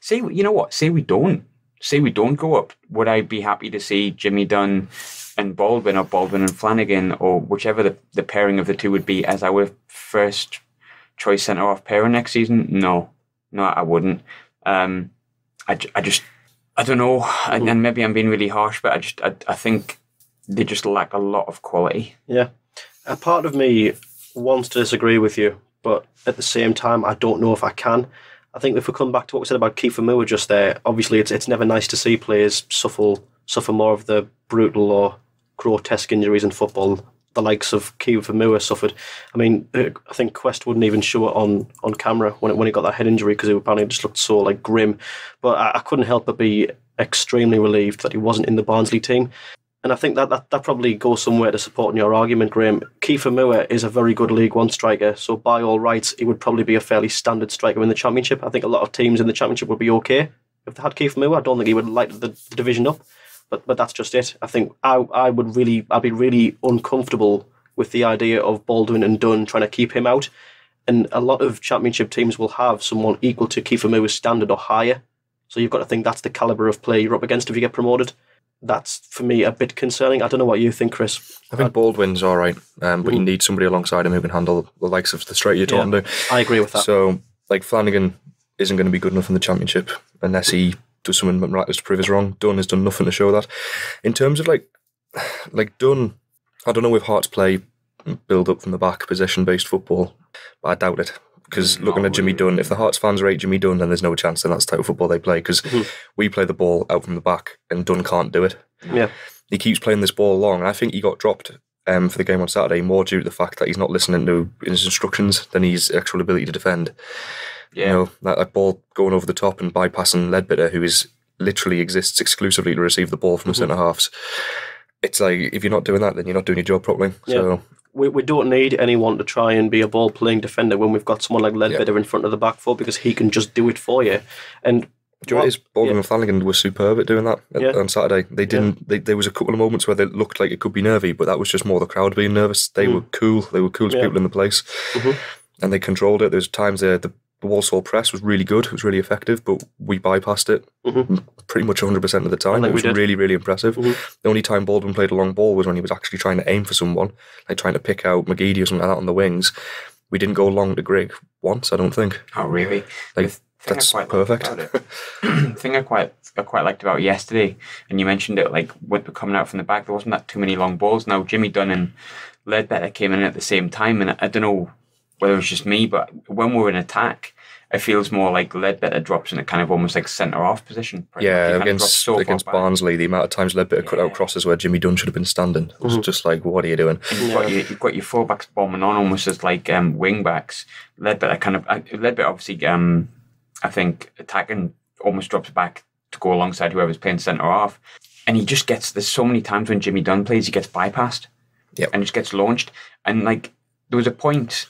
[SPEAKER 4] say we don't go up, would I be happy to see Jimmy Dunn and Baldwin, or Baldwin and Flanagan, or whichever the pairing of the two would be, as our first choice centre-half pairing next season? No, I wouldn't. I don't know, and maybe I'm being really harsh, but I think they just lack a lot of quality.
[SPEAKER 2] Yeah, a part of me wants to disagree with you, but at the same time, I don't know if I can. I think if we come back to what we said about Kiefer Moore just there, obviously it's never nice to see players suffer more of the brutal or grotesque injuries in football. The likes of Kiefer Moore suffered. I mean, I think Quest wouldn't even show it on camera when he got that head injury, because it apparently just looked so grim. But I couldn't help but be extremely relieved that he wasn't in the Barnsley team. And I think that probably goes somewhere to supporting your argument, Graham. Kiefer Moore is a very good League One striker, so by all rights, he would probably be a fairly standard striker in the Championship. I think a lot of teams in the Championship would be okay if they had Kiefer Moore. I don't think he would light the division up, but that's just it. I think I'd be really uncomfortable with the idea of Baldwin and Dunn trying to keep him out. And a lot of Championship teams will have someone equal to Kiefer Moore's standard or higher. So you've got to think that's the calibre of play you're up against if you get promoted. That's, for me, a bit concerning. I don't know what you think, Chris.
[SPEAKER 3] I think Baldwin's all right, but you need somebody alongside him who can handle the likes of the striker you're talking to.
[SPEAKER 2] I agree with that.
[SPEAKER 3] So, Flanagan isn't going to be good enough in the Championship unless he does something miraculous to prove us wrong. Dunn has done nothing to show that. In terms of, Dunn, I don't know if Hearts play build up from the back, possession-based football, but I doubt it. Because looking at Jimmy Dunn, if the Hearts fans rate Jimmy Dunn, then there's no chance that that's the type of football they play, because we play the ball out from the back and Dunn can't do it.
[SPEAKER 2] Yeah,
[SPEAKER 3] he keeps playing this ball long, and I think he got dropped for the game on Saturday more due to the fact that he's not listening to his instructions than his actual ability to defend. Yeah, that ball going over the top and bypassing Ledbetter, who literally exists exclusively to receive the ball from the centre halves. It's like, if you're not doing that, then you're not doing your job properly.
[SPEAKER 2] Yeah.
[SPEAKER 3] So
[SPEAKER 2] we don't need anyone to try and be a ball-playing defender when we've got someone like Ledbetter in front of the back four, because he can just do it for you. And
[SPEAKER 3] Do you know what it is? Baldwin and Flanagan were superb at doing that on Saturday. They didn't. There was a couple of moments where they looked like it could be nervy, but that was just more the crowd being nervous. They were cool. They were coolest people in the place, and they controlled it. There's times there the Walsall press was really good. It was really effective, but we bypassed it pretty much 100% of the time. It was really, really impressive. The only time Baldwin played a long ball was when he was actually trying to aim for someone, like trying to pick out McGeady or something like that on the wings. We didn't go long to Grigg once, I don't think.
[SPEAKER 4] Oh, really?
[SPEAKER 3] Like, that's perfect.
[SPEAKER 4] The thing I quite liked about yesterday, and you mentioned it, like with coming out from the back, there wasn't that too many long balls. Now Jimmy Dunn and Ledbetter came in at the same time, and I don't know whether it was just me, but when we're in attack, it feels more like Ledbetter drops in a kind of almost like centre-off position.
[SPEAKER 3] Yeah, against Barnsley, the amount of times Ledbetter cut out crosses where Jimmy Dunn should have been standing. It was just like, what are you doing?
[SPEAKER 4] You've got your full-backs bombing on almost as like wing-backs. Ledbetter obviously, I think, attacking almost drops back to go alongside whoever's playing centre-off. And he just gets, there's so many times when Jimmy Dunn plays, he gets bypassed. And just gets launched. And like, there was a point,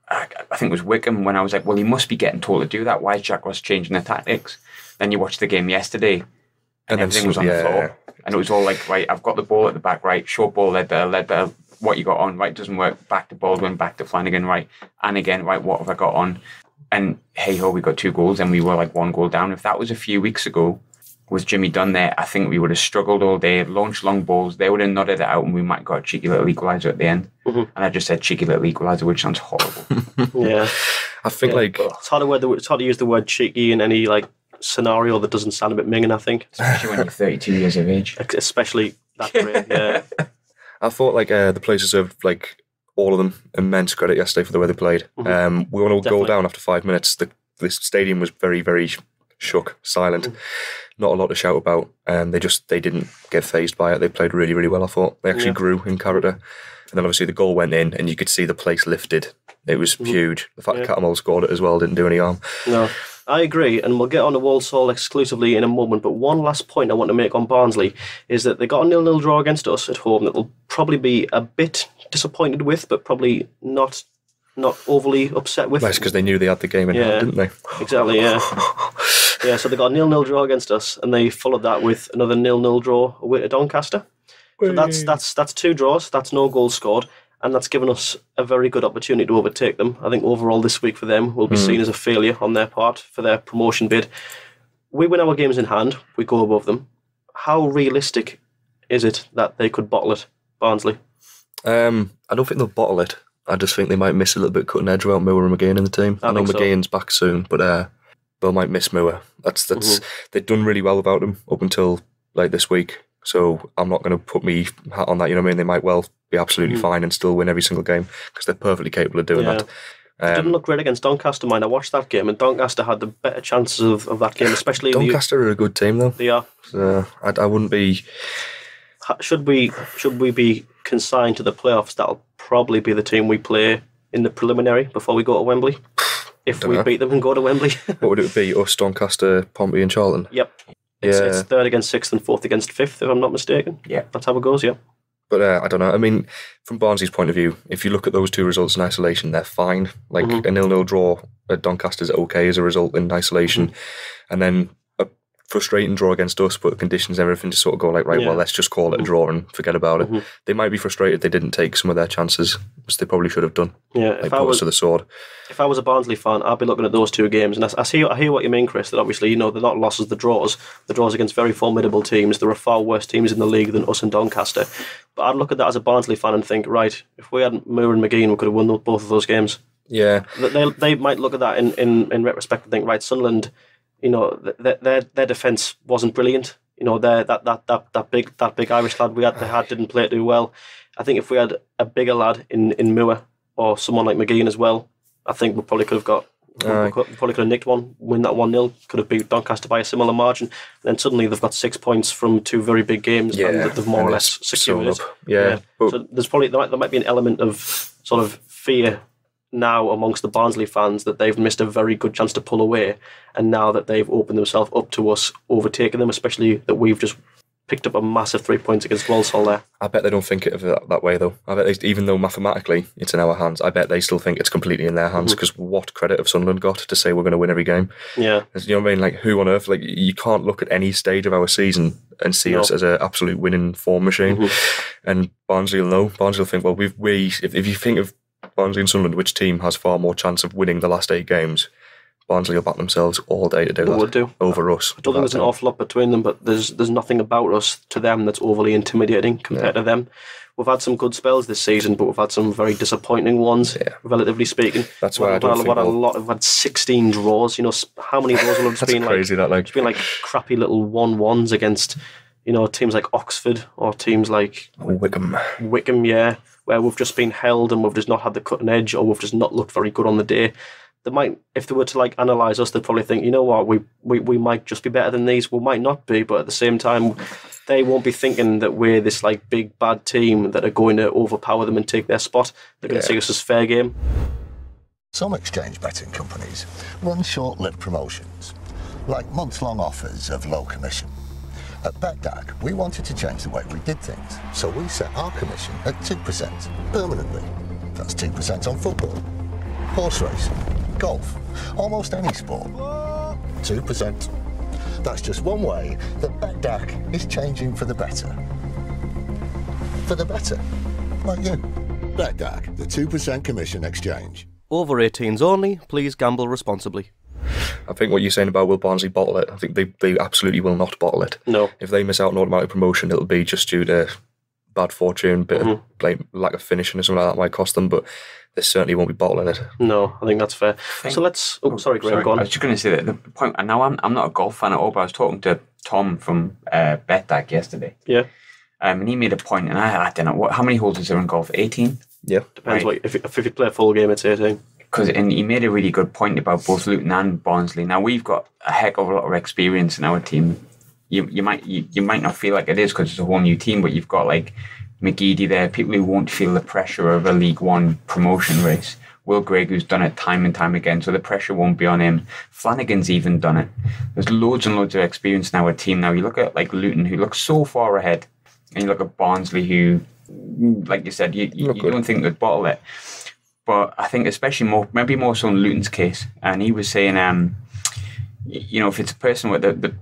[SPEAKER 4] I think it was Wickham, when I was like, well, he must be getting told to do that. Why is Jack Ross changing the tactics? Then you watch the game yesterday, and everything was on the floor. And it was all like, right, I've got the ball at the back, right, short ball, Ledbetter, what you got on, right, doesn't work, back to Baldwin, back to Flanagan, right, and again, right, what have I got on? And hey-ho, we got 2 goals, and we were like 1 goal down. If that was a few weeks ago, with Jimmy Dunn there, I think we would have struggled all day, launched long balls, they would have nodded it out, and we might have got a cheeky little equaliser at the end. And I just said cheeky little equaliser, which sounds horrible.
[SPEAKER 3] I think like
[SPEAKER 2] it's hard to use the word cheeky in any like scenario that doesn't sound a bit minging, I think.
[SPEAKER 4] Especially when you're 32 years of age.
[SPEAKER 2] Especially that great,
[SPEAKER 3] I thought like the players deserved like all of them immense credit yesterday for the way they played. We won a goal down after 5 minutes. The stadium was very, very shook, silent. Not a lot to shout about. They didn't get fazed by it. They played really, really well, I thought. They actually grew in character. And then obviously the goal went in and you could see the place lifted. It was huge. The fact that Catamol scored it as well didn't do any harm.
[SPEAKER 2] No, I agree. And we'll get on to Walsall exclusively in a moment. But one last point I want to make on Barnsley is that they got a 0-0 draw against us at home that will probably be a bit disappointed with, but probably not overly upset with.
[SPEAKER 3] That's because they knew they had the game in hand, didn't they?
[SPEAKER 2] Exactly, yeah. So they got a 0-0 draw against us, and they followed that with another 0-0 draw away to Doncaster. So that's 2 draws, that's no goals scored, and that's given us a very good opportunity to overtake them. I think overall this week for them will be seen as a failure on their part for their promotion bid. We win our games in hand, we go above them. How realistic is it that they could bottle it, Barnsley?
[SPEAKER 3] I don't think they'll bottle it. I just think they might miss a little bit cutting edge without Moore and McGean in the team. I know McGean's back soon, but they might miss Moore. They've done really well without him up until like this week. So I'm not going to put me hat on that. You know what I mean? They might well be absolutely fine and still win every single game because they're perfectly capable of doing that.
[SPEAKER 2] It didn't look great against Doncaster, mind. I watched that game, and Doncaster had the better chances of that game, especially.
[SPEAKER 3] Doncaster are a good team, though.
[SPEAKER 2] They are.
[SPEAKER 3] I wouldn't be.
[SPEAKER 2] Should we be consigned to the playoffs? That'll probably be the team we play in the preliminary before we go to Wembley. If we beat them and go to Wembley.
[SPEAKER 3] What would it be? Us, Doncaster, Pompey and Charlton?
[SPEAKER 2] Yep. It's 3rd against 6th and 4th against 5th, if I'm not mistaken.
[SPEAKER 4] Yeah.
[SPEAKER 2] That's how it goes, yeah.
[SPEAKER 3] But I don't know. I mean, from Barnsley's point of view, if you look at those 2 results in isolation, they're fine. Like a 0-0 draw at Doncaster is okay as a result in isolation. And then a frustrating draw against us, but the conditions and everything to sort of go like, well, let's just call it a draw and forget about it. They might be frustrated they didn't take some of their chances, which they probably should have done.
[SPEAKER 2] Yeah,
[SPEAKER 3] like put us to the sword.
[SPEAKER 2] If I was a Barnsley fan, I'd be looking at those 2 games, and I hear what you mean, Chris, that obviously, they're not losses, the draws. The draws against very formidable teams. There are far worse teams in the league than us and Doncaster. But I'd look at that as a Barnsley fan and think, right, if we had Moore and McGean, we could have won both of those games.
[SPEAKER 3] Yeah.
[SPEAKER 2] They might look at that in retrospect and think, right, Sunderland, their defence wasn't brilliant. That big Irish lad they had didn't play too well. I think if we had a bigger lad in Moore or someone like McGean as well, I think we probably could have nicked one, win that 1-0, could have beat Doncaster by a similar margin. And then suddenly they've got 6 points from 2 very big games, and they've more or less secured it. So there's probably there might be an element of sort of fear now amongst the Barnsley fans that they've missed a very good chance to pull away, and now that they've opened themselves up to us overtaking them, especially that we've just picked up a massive 3 points against Walsall there.
[SPEAKER 3] I bet they don't think of it that way, though. I bet even though mathematically it's in our hands, I bet they still think it's completely in their hands, because what credit have Sunderland got to say we're going to win every game?
[SPEAKER 2] Yeah.
[SPEAKER 3] You know what I mean? Like, who on earth? Like, you can't look at any stage of our season and see us as an absolute winning form machine. And Barnsley will know. Barnsley will think, well, if you think of Barnsley and Sunderland, which team has far more chance of winning the last 8 games? Barnsley will back themselves all day to do that.
[SPEAKER 2] Would do.
[SPEAKER 3] Over us.
[SPEAKER 2] I don't think there's an awful lot between them, but there's nothing about us to them that's overly intimidating compared to them. We've had some good spells this season, but we've had some very disappointing ones, relatively speaking.
[SPEAKER 3] That's why
[SPEAKER 2] We've had 16 draws. You know, how many draws will have just been
[SPEAKER 3] crazy,
[SPEAKER 2] it's been like crappy little 1-1s against, you know, teams like Oxford or teams like
[SPEAKER 3] Wickham,
[SPEAKER 2] where we've just been held and we've just not had the cutting edge, or we've just not looked very good on the day. They might, if they were to like analyse us, they'd probably think, you know what, we might just be better than these. We might not be, but at the same time, they won't be thinking that we're this like big bad team that are going to overpower them and take their spot. They're going to see us as fair game.
[SPEAKER 1] Some exchange betting companies run short-lived promotions, like months-long offers of low commission. At BetDAG, we wanted to change the way we did things, so we set our commission at 2% permanently. That's 2% on football, horse racing, golf, almost any sport. 2%. That's just one way that BetDAG is changing for the better. For the better, like you. BetDAG, the 2% commission exchange.
[SPEAKER 2] Over 18s only, please gamble responsibly.
[SPEAKER 3] I think what you're saying about will Barnsley bottle it, I think they absolutely will not bottle it.
[SPEAKER 2] No.
[SPEAKER 3] If they miss out on automatic promotion, it'll be just due to bad fortune, bit of lack of finishing or something like that might cost them, but they certainly won't be bottling it.
[SPEAKER 2] No, I think that's fair. So let's... sorry, Graham, go on.
[SPEAKER 4] I was just going to say that the point, and now I'm not a golf fan at all, but I was talking to Tom from BetDAG yesterday.
[SPEAKER 2] Yeah.
[SPEAKER 4] And he made a point, and I don't know, how many holes is there in golf? 18?
[SPEAKER 3] Yeah.
[SPEAKER 2] Depends what, if you play a full game, it's 18.
[SPEAKER 4] And he made a really good point about both Luton and Barnsley. Now, we've got a heck of a lot of experience in our team. You might not feel like it is because it's a whole new team, but you've got like McGeady there, people who won't feel the pressure of a League One promotion race. Will Gregg, who's done it time and time again, so the pressure won't be on him. Flanagan's even done it. There's loads and loads of experience in our team. Now, you look at like Luton, who looks so far ahead, and you look at Barnsley, who, like you said, you don't think they'd bottle it. But I think especially maybe more so in Luton's case. And he was saying, you know, if it's a person with the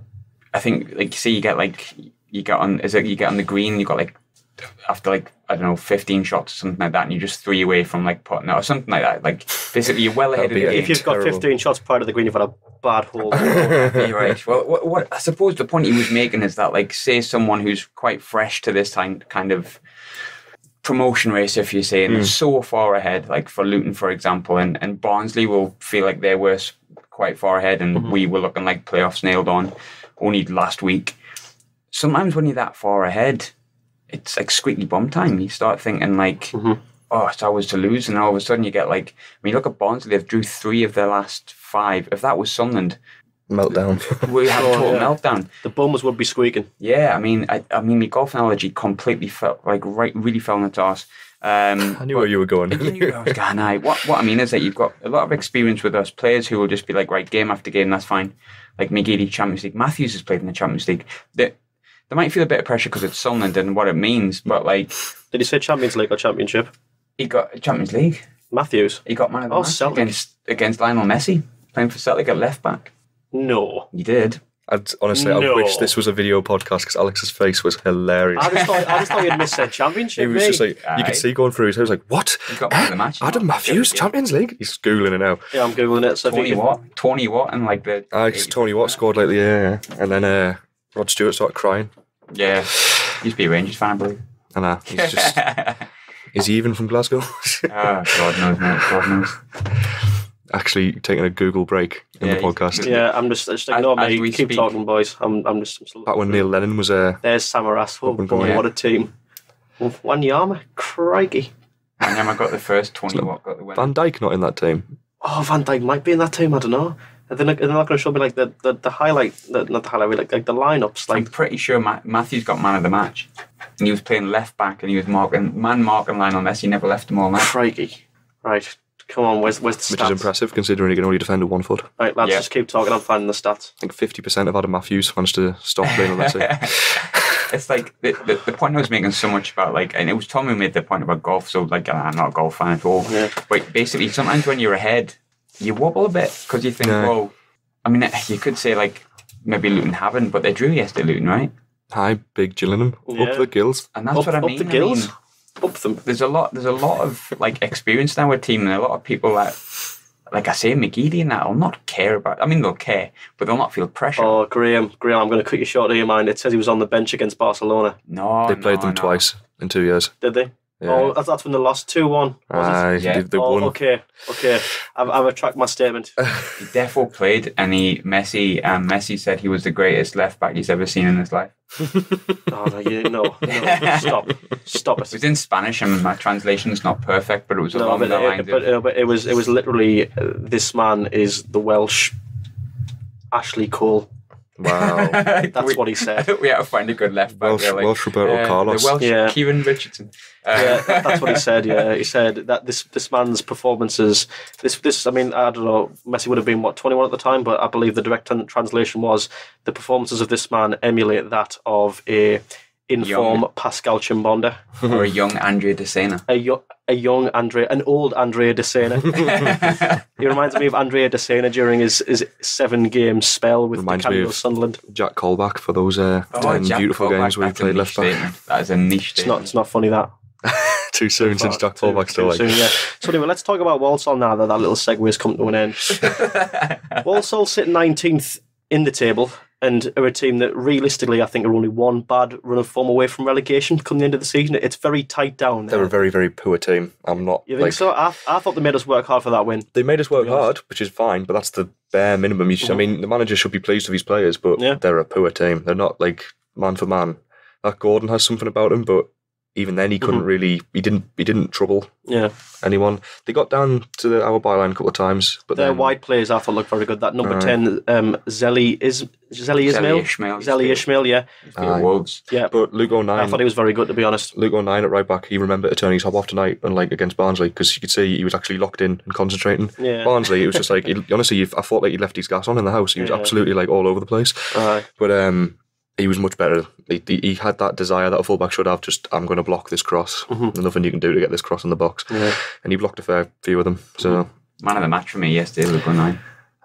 [SPEAKER 4] I think, like, say you get on the green, you got like, after like, I don't know, 15 shots or something like that, and you just 3 away from like putting out or something like that. Like, basically you're well ahead of the game.
[SPEAKER 2] If you've got 15 shots prior to the green, you've had a bad hole.
[SPEAKER 4] You're right. Well, what I suppose the point he was making is that, like, say someone who's quite fresh to this kind of promotion race, if you say, and they're so far ahead, like for Luton, for example, and Barnsley will feel like they were quite far ahead, and we were looking like playoffs nailed on only last week. Sometimes when you're that far ahead, it's like squeaky bum time. You start thinking like, oh, it's ours to lose, and all of a sudden you get like, when you look at Barnsley, they've drew 3 of their last 5. If that was Sunderland,
[SPEAKER 3] meltdown.
[SPEAKER 4] We have a total meltdown.
[SPEAKER 2] The bummers would be squeaking.
[SPEAKER 4] Yeah, I mean, my golf analogy completely really fell on its arse.
[SPEAKER 3] I knew where you were going.
[SPEAKER 4] You knew where I was going. What I mean is that you've got a lot of experience with us, players who will just be like, right, game after game, that's fine. Like McGeady, Champions League. Matthews has played in the Champions League. They might feel a bit of pressure because it's Sunderland and what it means, but like...
[SPEAKER 2] Did he say Champions League or Championship?
[SPEAKER 4] He got Champions League.
[SPEAKER 2] Matthews?
[SPEAKER 4] He got man of the match against Lionel Messi, playing for Celtic at left back.
[SPEAKER 2] No.
[SPEAKER 4] He did.
[SPEAKER 3] I wish this was a video podcast because Alex's face was hilarious.
[SPEAKER 2] I just thought he'd missed a championship.
[SPEAKER 3] He was just like, you could see going through his head, like, what?
[SPEAKER 4] He got man of the match.
[SPEAKER 3] Adam Matthews, Champions League? He's Googling it now.
[SPEAKER 2] Yeah, I'm Googling it. So
[SPEAKER 4] Tony Watt and like the...
[SPEAKER 3] Tony Watt scored lately, yeah. And then Rod Stewart started crying.
[SPEAKER 4] Yeah. He used to be a Rangers fan, I believe.
[SPEAKER 3] I know. He's just... Is he even from Glasgow?
[SPEAKER 4] God knows, mate. God knows.
[SPEAKER 3] Actually taking a Google break in the podcast.
[SPEAKER 2] Yeah, I'm just ignore me. Keep talking, boys. I'm just
[SPEAKER 3] back when Neil Lennon was
[SPEAKER 2] there's Samaras. Oh boy, what a team. Wanyama, crikey.
[SPEAKER 4] Wanyama got the first, Tony Watt got the winner.
[SPEAKER 3] Van Dijk not in that team.
[SPEAKER 2] Oh, Van Dijk might be in that team, I don't know. They're not going to show me like the highlight, not the highlight, like the lineups. Like,
[SPEAKER 4] I'm pretty sure Matthews got man of the match. And he was playing left back and he was marking Lionel Messi, never left him all night.
[SPEAKER 2] Crikey. Right. Come on, where's the stats?
[SPEAKER 3] Which is impressive considering he can only defend with 1 foot.
[SPEAKER 2] Right, lads, just keep talking. I'm finding the stats.
[SPEAKER 3] I think 50% of Adam Matthews managed to stop playing on that team.
[SPEAKER 4] It's like the point I was making so much about, like, and it was Tom who made the point about golf, so like I'm not a golf fan at all. Yeah. But basically, sometimes when you're ahead, you wobble a bit because you think, well, I mean, you could say like maybe Luton haven't, but they drew yesterday, Luton, right?
[SPEAKER 3] Hi, big Gillingham, up the gills,
[SPEAKER 4] and that's what I mean.
[SPEAKER 2] Up the gills. Up them.
[SPEAKER 4] There's a lot of like experience now with team, and a lot of people that, like I say, McGeady and that will not care about. I mean, they'll care, but they'll not feel pressure.
[SPEAKER 2] Oh, Graham, I'm going to cut you short of your mind. It says he was on the bench against Barcelona.
[SPEAKER 4] No,
[SPEAKER 3] they played them twice in 2 years.
[SPEAKER 2] Did they?
[SPEAKER 3] Yeah.
[SPEAKER 2] Oh, that's when they lost 2-1.
[SPEAKER 3] They won.
[SPEAKER 2] Okay. I retract my statement.
[SPEAKER 4] He defo played, and Messi said he was the greatest left back he's ever seen in his life.
[SPEAKER 2] No, stop it.
[SPEAKER 4] It was in Spanish, and my translation's not perfect, but it was along the lines.
[SPEAKER 2] But it was literally this man is the Welsh Ashley Cole.
[SPEAKER 3] Wow,
[SPEAKER 2] that's what he said.
[SPEAKER 4] We had to find a good left back.
[SPEAKER 3] Welsh Roberto Carlos.
[SPEAKER 4] The Welsh Kieran Richardson.
[SPEAKER 2] That's what he said. Yeah, he said that this man's performances. This. I mean, I don't know. Messi would have been 21 at the time, but I believe the direct translation was the performances of this man emulate that of a in-form Pascal Chimbonda
[SPEAKER 4] or a young Andrea De Sena.
[SPEAKER 2] An old Andrea De Sena. He reminds me of Andrea De Sena during his 7-game spell with the Sunderland.
[SPEAKER 3] Jack Colback for those 10 beautiful games where he played left back.
[SPEAKER 4] That is a niche statement.
[SPEAKER 2] It's not funny that.
[SPEAKER 3] Too soon since Jack Colback's still like.
[SPEAKER 2] Yeah. So anyway, let's talk about Walsall now that little segue has come to an end. Walsall sit 19th in the table and are a team that realistically I think are only one bad run of form away from relegation come the end of the season. It's very tight down there.
[SPEAKER 3] They're a very, very poor team. I'm not.
[SPEAKER 2] You think so? I thought they made us work hard for that win.
[SPEAKER 3] They made us work hard, which is fine, but that's the bare minimum. I mean, the manager should be pleased with his players, but they're a poor team. They're not like man for man. That Gordon has something about him, but even then he couldn't really. He didn't trouble anyone. They got down to our byline a couple of times, but
[SPEAKER 2] their wide players I thought looked very good. That number 10, Zeli Ismail, yeah.
[SPEAKER 4] Wolves.
[SPEAKER 2] Yeah.
[SPEAKER 3] But Luke O'Nien,
[SPEAKER 2] I thought he was very good, to be honest.
[SPEAKER 3] Luke O'Nien at right back, he remembered to turn his top off tonight, unlike against Barnsley, because you could see he was actually locked in and concentrating.
[SPEAKER 2] Yeah.
[SPEAKER 3] Barnsley, it was just like, honestly, I thought like he left his gas on in the house. He was absolutely like all over the place. But he was much better. He had that desire that a fullback should have. Just, I'm going to block this cross. There's nothing you can do to get this cross in the box. Yeah. And he blocked a fair few of them. So
[SPEAKER 4] man of the match for me yesterday, Luke O'Nien.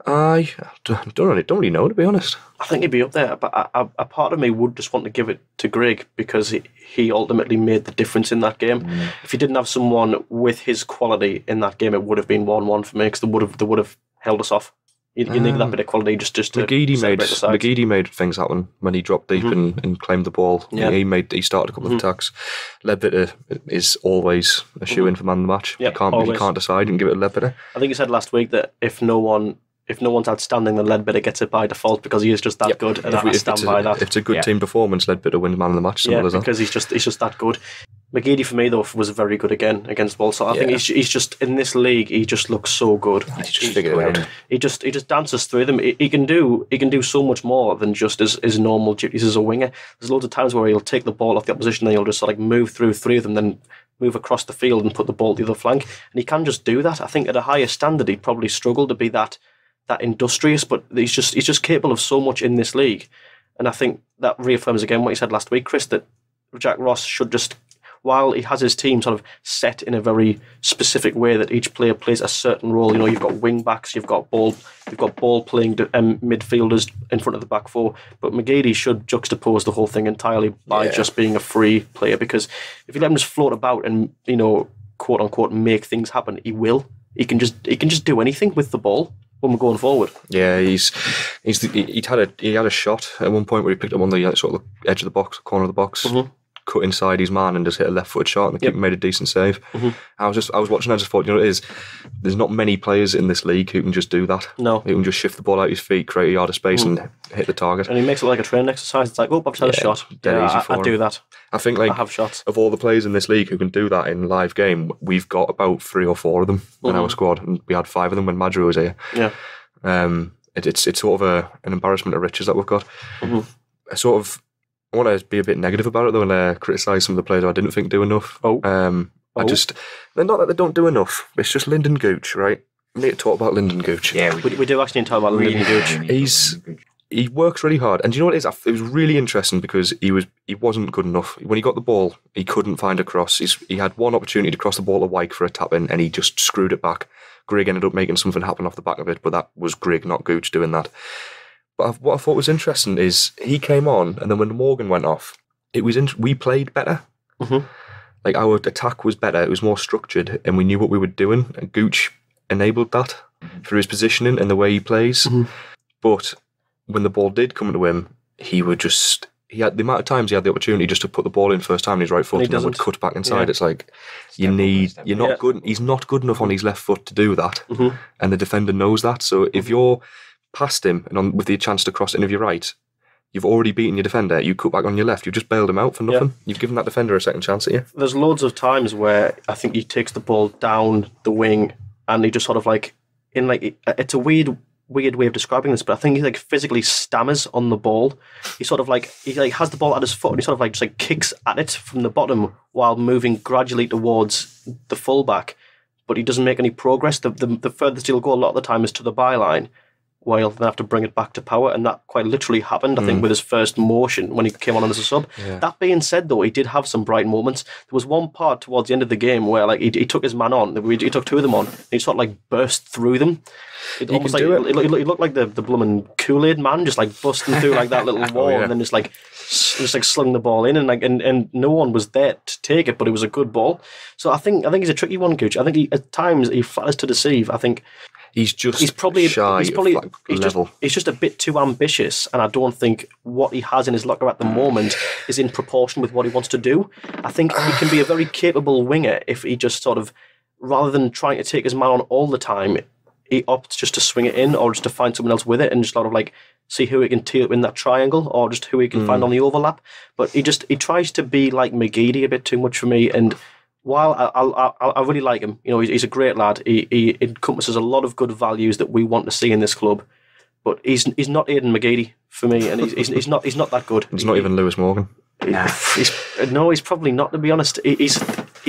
[SPEAKER 3] I don't really know, to be honest.
[SPEAKER 2] I think he'd be up there, but a part of me would just want to give it to Greg because he ultimately made the difference in that game. If he didn't have someone with his quality in that game, it would have been 1-1 for me because they would have held us off. You need that bit of quality just to
[SPEAKER 3] McGeady made things happen when he dropped deep and claimed the ball. Yeah. He started a couple of attacks. Ledbetter is always a shoe-in for man of the match. Yep, he can't decide and give it to Ledbetter.
[SPEAKER 2] I think you said last week that if no one's outstanding, then Ledbetter gets it by default because he is just that good, and I stand by that.
[SPEAKER 3] If it's a good team performance, Ledbetter wins man of the match.
[SPEAKER 2] Because he's just that good. McGeady for me though was very good again against Walsall. I think he's just in this league. He just looks so good.
[SPEAKER 3] He's just figured it out.
[SPEAKER 2] He just dances through them. He can do so much more than just his normal duties as a winger. There's loads of times where he'll take the ball off the opposition and he'll just sort of move through 3 of them, then move across the field and put the ball to the other flank. And he can just do that. I think at a higher standard he'd probably struggle to be that industrious, but he's just capable of so much in this league. And I think that reaffirms again what you said last week, Chris, that Jack Ross should just, while he has his team sort of set in a very specific way that each player plays a certain role, you've got wing backs, you've got ball playing midfielders in front of the back four, but McGeady should juxtapose the whole thing entirely by just being a free player, because if you let him just float about and quote unquote make things happen, he will. He can just do anything with the ball when we're going forward.
[SPEAKER 3] Yeah, he had a shot at one point where he picked up on the sort of edge of the box, corner of the box, cut inside his man and just hit a left-footed shot, and the keeper made a decent save. I was watching, I just thought, there's not many players in this league who can just do that.
[SPEAKER 2] No.
[SPEAKER 3] Who can just shift the ball out his feet, create a yard of space and hit the target.
[SPEAKER 2] And he makes it like a training exercise. It's like, I've just had a shot. I do that.
[SPEAKER 3] I think
[SPEAKER 2] I have shots.
[SPEAKER 3] Of all the players in this league who can do that in live game, we've got about 3 or 4 of them in our squad, and we had 5 of them when Madru was here.
[SPEAKER 2] Yeah.
[SPEAKER 3] It's sort of an embarrassment of riches that we've got. I want to be a bit negative about it though, and criticise some of the players who I didn't think do enough. Oh. Not that they don't do enough. It's just Lyndon Gooch, right? We need to talk about Lyndon Gooch.
[SPEAKER 2] Yeah, we do actually need to talk about Lyndon Gooch.
[SPEAKER 3] He works really hard, and do you know what it is? It was really interesting because he wasn't good enough. When he got the ball, he couldn't find a cross. He had one opportunity to cross the ball to Wyke for a tap in, and he just screwed it back. Grigg ended up making something happen off the back of it, but that was Grigg, not Gooch, doing that. But what I thought was interesting is he came on, and then when Morgan went off, we played better.
[SPEAKER 2] Mm-hmm.
[SPEAKER 3] Like, our attack was better, it was more structured, and we knew what we were doing. And Gooch enabled that through his positioning and the way he plays.
[SPEAKER 2] Mm-hmm.
[SPEAKER 3] But when the ball did come to him, he had the amount of times he had the opportunity just to put the ball in first time on his right foot and then would cut back inside. Yeah. It's like, good. He's not good enough on his left foot to do that.
[SPEAKER 2] Mm-hmm.
[SPEAKER 3] And the defender knows that. So if you're past him and with the chance to cross it in with your right, you've already beaten your defender. You cut back on your left. You've just bailed him out for nothing. Yeah. You've given that defender a second chance at you.
[SPEAKER 2] There's loads of times where I think he takes the ball down the wing and he just sort of like, it's a weird way of describing this, but I think he like physically stammers on the ball. He has the ball at his foot and he sort of like just like kicks at it from the bottom while moving gradually towards the fullback, but he doesn't make any progress. The furthest he'll go a lot of the time is to the byline, while he'll then have to bring it back to power, and that quite literally happened, I think, with his first motion when he came on as a sub. Yeah. That being said, though, he did have some bright moments. There was one part towards the end of the game where like he took his man on, he took two of them on, and he sort of like burst through them. It almost like it looked like the blooming Kool-Aid man, just like busting through like that little wall, and then just slung the ball in, and no one was there to take it, but it was a good ball. So I think he's a tricky one, Gooch. I think at times he flatters to deceive. I think
[SPEAKER 3] he's probably
[SPEAKER 2] he's just a bit too ambitious, and I don't think what he has in his locker at the moment is in proportion with what he wants to do. I think he can be a very capable winger if he just sort of, rather than trying to take his man on all the time, he opts just to swing it in or just to find someone else with it and just sort of like see who he can tee up in that triangle or just who he can find on the overlap. But he tries to be like McGeady a bit too much for me. And while I really like him, you know, he's a great lad. He encompasses a lot of good values that we want to see in this club. But he's not Aidan McGeady for me, and he's not that good.
[SPEAKER 3] He's not even Lewis Morgan.
[SPEAKER 2] Nah. He's probably not, to be honest. He's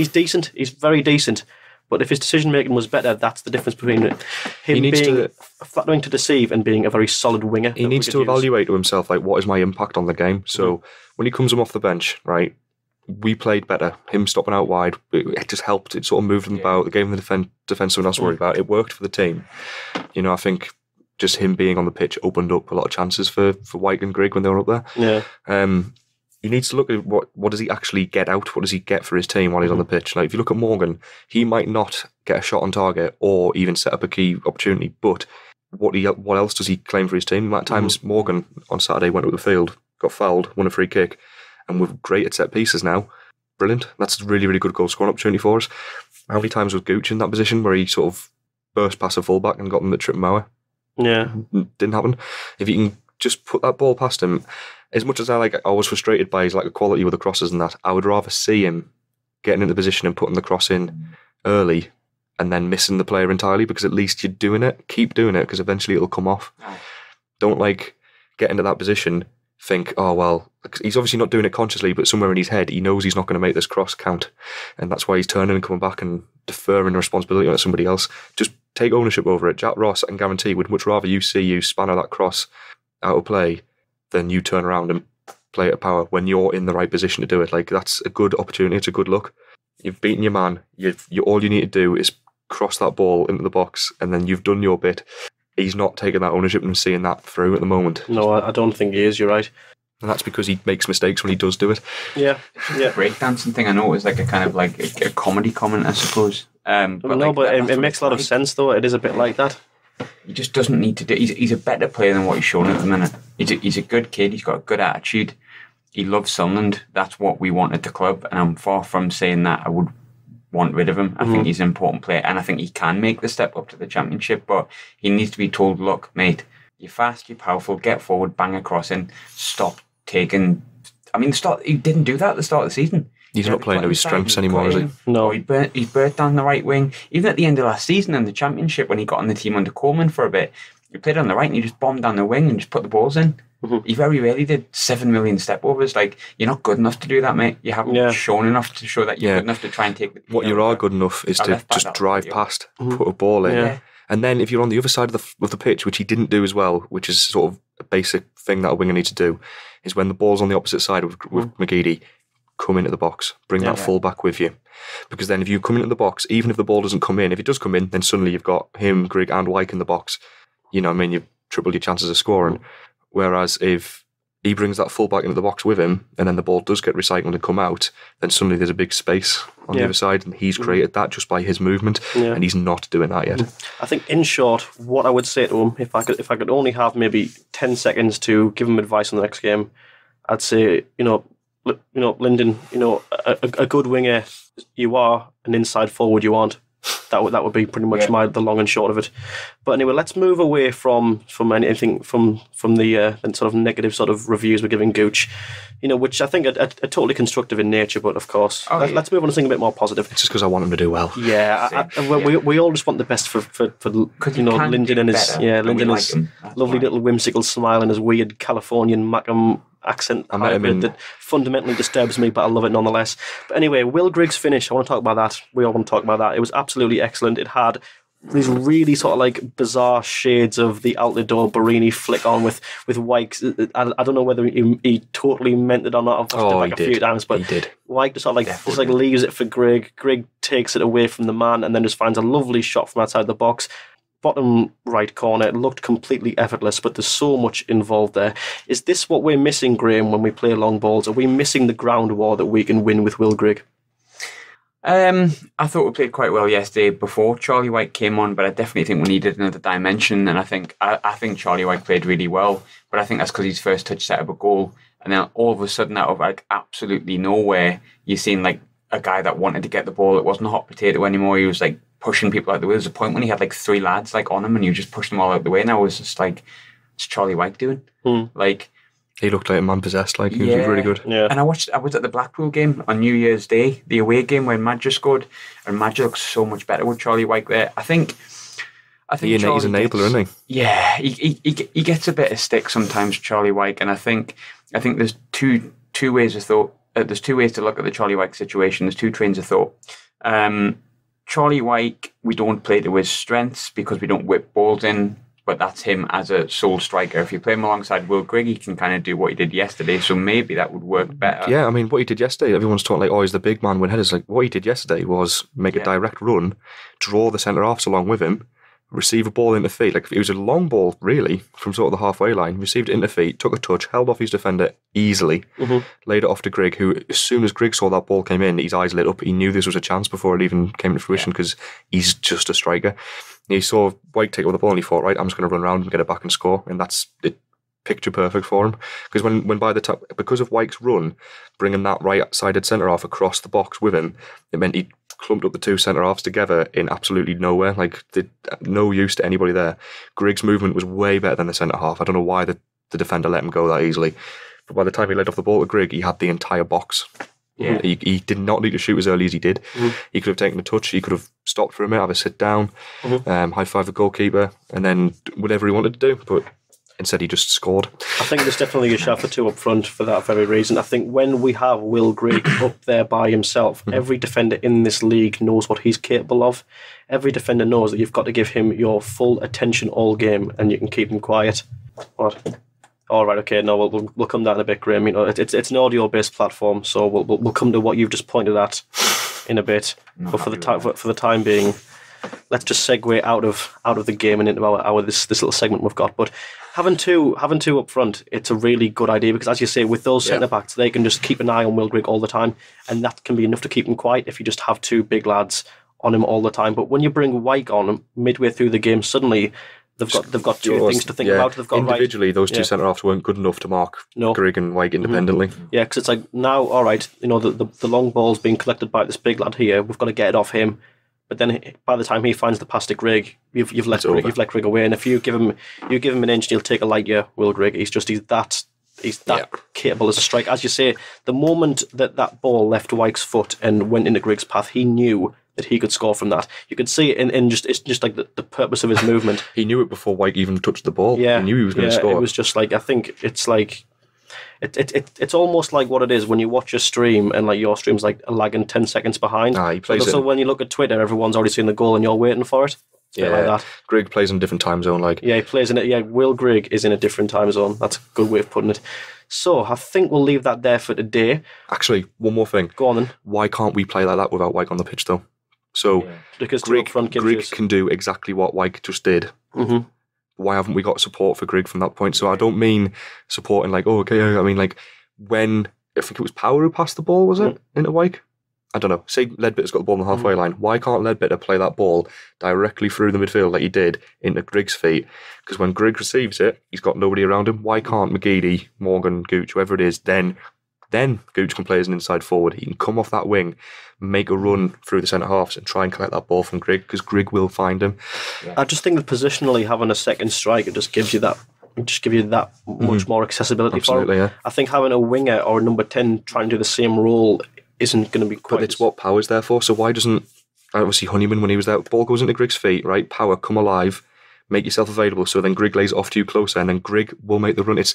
[SPEAKER 2] decent. He's very decent. But if his decision-making was better, that's the difference between him being flattering to deceive and being a very solid winger.
[SPEAKER 3] He needs to evaluate to himself, like, what is my impact on the game? So when he comes off the bench, right, we played better. Him stopping out wide, it just helped. It sort of moved them about. It gave him the defence someone else to worry about. It worked for the team. You know, I think just him being on the pitch opened up a lot of chances for Wyke and Grigg when they were up there.
[SPEAKER 2] Yeah.
[SPEAKER 3] He needs to look at what does he actually get out? What does he get for his team while he's on the pitch? Like, if you look at Morgan, he might not get a shot on target or even set up a key opportunity, but what else does he claim for his team? The amount of times Morgan on Saturday went up the field, got fouled, won a free kick, and we're great at set pieces now. Brilliant. That's a really, really good goal scoring opportunity for us. How many times was Gooch in that position where he sort of burst past a fullback and got them the trip mower?
[SPEAKER 2] Yeah.
[SPEAKER 3] Didn't happen. If you can just put that ball past him, as much as I was frustrated by his lack of quality with the crosses and that, I would rather see him getting into position and putting the cross in early and then missing the player entirely, because at least you're doing it. Keep doing it, because eventually it'll come off. Don't get into that position, think, oh well, he's obviously not doing it consciously, but somewhere in his head he knows he's not going to make this cross count, and that's why he's turning and coming back and deferring the responsibility on somebody else. Just take ownership over it. Jack Ross and guarantee would much rather you see you spanner that cross out of play than you turn around and play it at power when you're in the right position to do it. Like, that's a good opportunity. It's a good look. You've beaten your man. All you need to do is cross that ball into the box, and then you've done your bit. He's not taking that ownership and seeing that through at the moment.
[SPEAKER 2] No, I don't think he is. You're right.
[SPEAKER 3] And that's because he makes mistakes when he does do it.
[SPEAKER 2] Yeah.
[SPEAKER 4] The breakdancing thing, I know, is like a kind of like a comedy comment, I suppose.
[SPEAKER 2] It makes a lot of sense, though. It is a bit like that.
[SPEAKER 4] He just doesn't need to do. He's a better player than what he's shown at the minute. He's a good kid. He's got a good attitude. He loves Sunderland. That's what we want at the club. And I'm far from saying that I would want rid of him. I think he's an important player, and I think he can make the step up to the Championship. But he needs to be told, look, mate, you're fast, you're powerful. Get forward, bang a cross in. Stop taking. I mean, he didn't do that at the start of the season.
[SPEAKER 3] He's not playing to his strengths anymore, is he?
[SPEAKER 2] No.
[SPEAKER 4] He's burnt down the right wing. Even at the end of last season in the Championship, when he got on the team under Coleman for a bit, he played on the right and he just bombed down the wing and just put the balls in. He very rarely did 7 million step overs. Like, you're not good enough to do that, mate. You haven't shown enough to show that you're good enough to try and take the...
[SPEAKER 3] What you are good enough is to just drive past, put a ball in.
[SPEAKER 2] Yeah.
[SPEAKER 3] And then if you're on the other side of the pitch, which he didn't do as well, which is sort of a basic thing that a winger needs to do, is when the ball's on the opposite side with McGeady, come into the box, bring that full back with you. Because then if you come into the box, even if the ball doesn't come in, if it does come in, then suddenly you've got him, Grigg and Wyke in the box. You know what I mean? You've tripled your chances of scoring. Whereas if he brings that full back into the box with him, and then the ball does get recycled and come out, then suddenly there's a big space on the other side, and he's created that just by his movement, and he's not doing that yet.
[SPEAKER 2] I think, in short, what I would say to him, if I could only have maybe 10 seconds to give him advice on the next game, I'd say, Lyndon, a good winger you are, an inside forward you aren't. That would be pretty much the long and short of it. But anyway, let's move away from anything from the sort of negative sort of reviews we're giving Gooch, which I think are totally constructive in nature. But of course, let's move on to something a bit more positive.
[SPEAKER 3] It's just because I want him to do well.
[SPEAKER 2] Yeah, we all just want the best for Lyndon and his Lyndon and his lovely little whimsical smile and his weird Californian Macam accent hybrid that fundamentally disturbs me, but I love it nonetheless. But anyway, Will Grigg's finish, I want to talk about that. We all want to talk about that. It was absolutely excellent. It had these really sort of like bizarre shades of the Altidore Barini flick on with Wyke. I don't know whether he totally meant it or not. I've watched it back a few times, but he did. Wyke just sort of like leaves it for Grigg. Grigg takes it away from the man and then just finds a lovely shot from outside the box. Bottom right corner, it looked completely effortless, but there's so much involved there. Is this what we're missing, Graham, when we play long balls? Are we missing the ground war that we can win with Will Grigg?
[SPEAKER 4] I thought we played quite well yesterday before Charlie Wyke came on, but I definitely think we needed another dimension, and I think Charlie Wyke played really well, but I think that's because his first touch set up a goal, and then all of a sudden out of like absolutely nowhere, you're seeing like a guy that wanted to get the ball. It wasn't a hot potato anymore. He was like pushing people out the way. There was a point when he had like 3 lads like on him and you just pushed them all out the way, and I was just like, what's Charlie Wyke doing? Like,
[SPEAKER 3] he looked like a man possessed, like he was really good.
[SPEAKER 2] Yeah.
[SPEAKER 4] And I was at the Blackpool game on New Year's Day, the away game when Madja scored, and Madja looks so much better with Charlie Wyke there. I think
[SPEAKER 3] he's an enabler, isn't he?
[SPEAKER 4] Yeah, he gets a bit of stick sometimes, Charlie Wyke, and I think there's two ways of thought. There's 2 ways to look at the Charlie Wyke situation. There's 2 trains of thought. Charlie Wyke, we don't play to his strengths because we don't whip balls in, but that's him as a sole striker. If you play him alongside Will Grigg, he can kind of do what he did yesterday, so maybe that would work better.
[SPEAKER 3] Yeah, I mean, what he did yesterday, everyone's talking like, he's the big man win headers. Like, what he did yesterday was make a direct run, draw the centre-halves along with him, receive a ball into feet. Like, it was a long ball, really, from sort of the halfway line. Received it into feet, took a touch, held off his defender easily, laid it off to Grigg, who, as soon as Grigg saw that ball came in, his eyes lit up. He knew this was a chance before it even came to fruition because he's just a striker. He saw Wyke take over the ball and he thought, right, I'm just going to run around and get it back and score. And that's it, picture perfect for him. Because when by the time, because of Wyke's run, bringing that right-sided centre-half across the box with him, it meant he clumped up the 2 centre-halves together in absolutely nowhere. Like, no use to anybody there. Grigg's movement was way better than the centre-half. I don't know why the defender let him go that easily. But by the time he led off the ball to Grigg, he had the entire box. Yeah. He did not need to shoot as early as he did. He could have taken a touch. He could have stopped for a minute, have a sit down, high-five the goalkeeper, and then whatever he wanted to do. But instead, he just scored.
[SPEAKER 2] I think there's definitely a shout for 2 up front for that very reason. I think when we have Will Grigg up there by himself, every defender in this league knows what he's capable of. Every defender knows that you've got to give him your full attention all game, and you can keep him quiet. What? All right, okay. No, we'll come down a bit, Graham. It's an audio-based platform, so we'll come to what you've just pointed at in a bit. But for the time being, let's just segue out of the game and into our this little segment we've got. But having two up front, it's a really good idea because, as you say, with those centre backs, they can just keep an eye on Will Grigg all the time, and that can be enough to keep him quiet if you just have 2 big lads on him all the time. But when you bring Wyke on him midway through the game, suddenly they've got 2 things to think about. They've got
[SPEAKER 3] individually, those 2 centre-halves weren't good enough to mark Grigg and Wyke independently.
[SPEAKER 2] Yeah, because it's like, now, all right, the long ball's being collected by this big lad here. We've got to get it off him. But then by the time he finds the pass to Grigg, you've let Grigg away. And if you give him an inch, he'll take a light year. Will Grigg, he's that capable as a striker. As you say, the moment that ball left Wyke's foot and went into Grigg's path, he knew that he could score from that. You could see it in just it's just like the purpose of his movement.
[SPEAKER 3] He knew it before Wyke even touched the ball.
[SPEAKER 2] Yeah,
[SPEAKER 3] he knew he was going to score.
[SPEAKER 2] It was just like, I think it's like it's almost like what it is when you watch a stream and like your stream's like lagging 10 seconds behind.
[SPEAKER 3] He plays
[SPEAKER 2] so when you look at Twitter, everyone's already seen the goal and you're waiting for it. It's a bit like that.
[SPEAKER 3] Grigg plays in a different time zone. Like,
[SPEAKER 2] yeah, he plays in it. Yeah, Will Grigg is in a different time zone. That's a good way of putting it. So I think we'll leave that there for today.
[SPEAKER 3] Actually, one more thing.
[SPEAKER 2] Go on then.
[SPEAKER 3] Why can't we play like that without Wyke on the pitch though? So
[SPEAKER 2] because
[SPEAKER 3] Grigg
[SPEAKER 2] Grigg
[SPEAKER 3] can do exactly what Wyke just did.
[SPEAKER 2] Mm-hmm.
[SPEAKER 3] Why haven't we got support for Grigg from that point? So I don't mean supporting like, oh, okay, I mean like when, I think it was Power who passed the ball, was it, into Wyke? I don't know. Say Ledbitter's got the ball on the halfway line. Why can't Ledbitter play that ball directly through the midfield like he did into Grigg's feet? Because when Grigg receives it, he's got nobody around him. Why can't McGeady, Morgan, Gooch, whoever it is, then Gooch can play as an inside forward. He can come off that wing, make a run through the centre halves and try and collect that ball from Grigg, because Grigg will find him.
[SPEAKER 2] Yeah. I just think that positionally having a second striker just gives you that much more accessibility.
[SPEAKER 3] Absolutely,
[SPEAKER 2] for him.
[SPEAKER 3] Yeah.
[SPEAKER 2] I think having a winger or a number 10 trying to do the same role isn't going to be quite...
[SPEAKER 3] But it's what Power's there for, so why doesn't... Obviously, Honeyman, when he was there, ball goes into Grigg's feet, right? Power, come alive, make yourself available, so then Grigg lays it off to you closer, and then Grigg will make the run. It's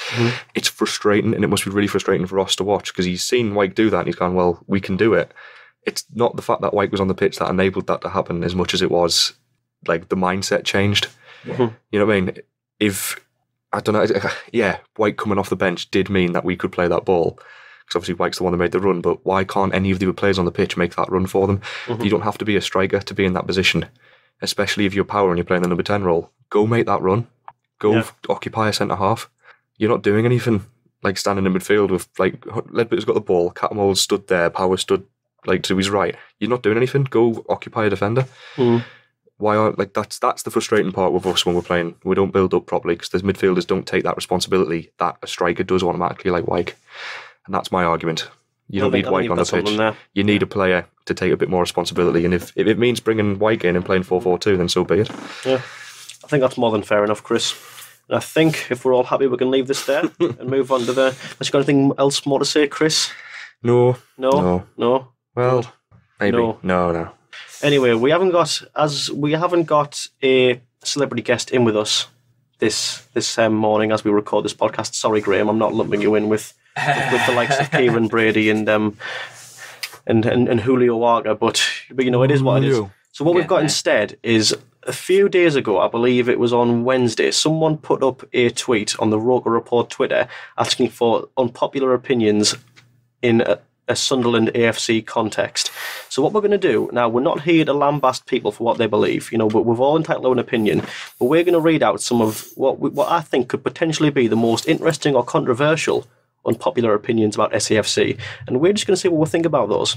[SPEAKER 3] frustrating, and it must be really frustrating for Ross to watch, because he's seen Wyke do that, and he's gone, well, we can do it. It's not the fact that Wyke was on the pitch that enabled that to happen as much as it was, like, the mindset changed.
[SPEAKER 2] Mm-hmm.
[SPEAKER 3] You know what I mean? I don't know, yeah, Wyke coming off the bench did mean that we could play that ball, because obviously Wyke's the one that made the run, but why can't any of the other players on the pitch make that run for them? You don't have to be a striker to be in that position, especially if you're Power and you're playing the number 10 role. Go make that run. Go occupy a centre-half. You're not doing anything like standing in midfield with, like, Ledbitter's got the ball, Catmull stood there, Power stood, like, to his right. You're not doing anything. Go occupy a defender. Why aren't, like, that's the frustrating part with us when we're playing. We don't build up properly because the midfielders don't take that responsibility that a striker does automatically, like Wyke. And that's my argument. You don't need Wyke on the pitch. You need a player to take a bit more responsibility. And if it means bringing Wyke in and playing 4-4-2, then so be it.
[SPEAKER 2] Yeah, I think that's more than fair enough, Chris. And I think if we're all happy, we can leave this there and move on to unless you've got anything else more to say, Chris?
[SPEAKER 3] No.
[SPEAKER 2] Well,
[SPEAKER 3] maybe. No.
[SPEAKER 2] Anyway, we haven't got a celebrity guest in with us this morning as we record this podcast. Sorry, Graham, I'm not lumping you in with the likes of Kieran Brady and Julio Walker, but you know, it is what it is. So what we've got instead is, a few days ago, I believe it was on Wednesday, someone put up a tweet on the ROKER Report Twitter asking for unpopular opinions in a Sunderland AFC context. So what we're going to do, now we're not here to lambast people for what they believe, you know, but we've all entitled to an opinion, but we're going to read out some of what I think could potentially be the most interesting or controversial unpopular opinions about SAFC, and we're just going to see what we think about those.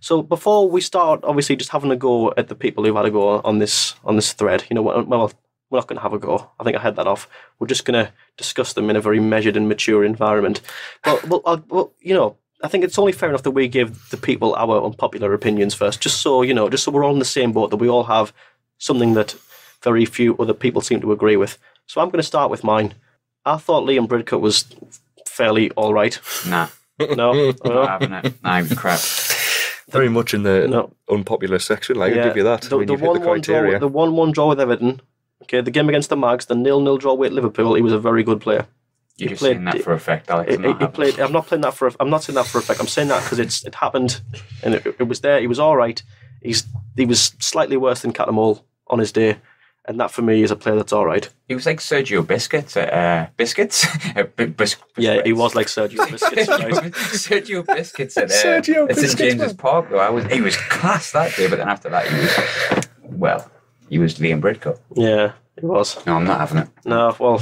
[SPEAKER 2] So before we start, obviously, just having a go at the people who've had a go on this thread, you know, well, we're not going to have a go. I think I head that off. We're just going to discuss them in a very measured and mature environment. But you know, I think it's only fair enough that we give the people our unpopular opinions first, just so we're all in the same boat, that we all have something that very few other people seem to agree with. So I'm going to start with mine. I thought Liam Bridcut was fairly all right.
[SPEAKER 4] Nah.
[SPEAKER 2] No?
[SPEAKER 4] Not having it. Nah, crap.
[SPEAKER 3] Very much in the unpopular section, like, I'll give you that.
[SPEAKER 2] The 1-1 draw with Everton, okay, the game against the Mags, the 0-0 draw with Liverpool, he was a very good player.
[SPEAKER 4] You're just saying that for effect, Alex.
[SPEAKER 2] I'm not saying that for effect. I'm saying that because it happened, and it was there. He was all right. He was slightly worse than Catmull on his day, and that for me is a player that's all right.
[SPEAKER 4] He was like Sergio Biscuits at Biscuits.
[SPEAKER 2] Yeah, he was like Sergio Biscuits. Right?
[SPEAKER 4] Sergio Biscuits at St James's Park. Though he was class that day, but then after that he was Liam Bridcut.
[SPEAKER 2] Yeah. It was.
[SPEAKER 4] No, I'm not having it.
[SPEAKER 2] No, well,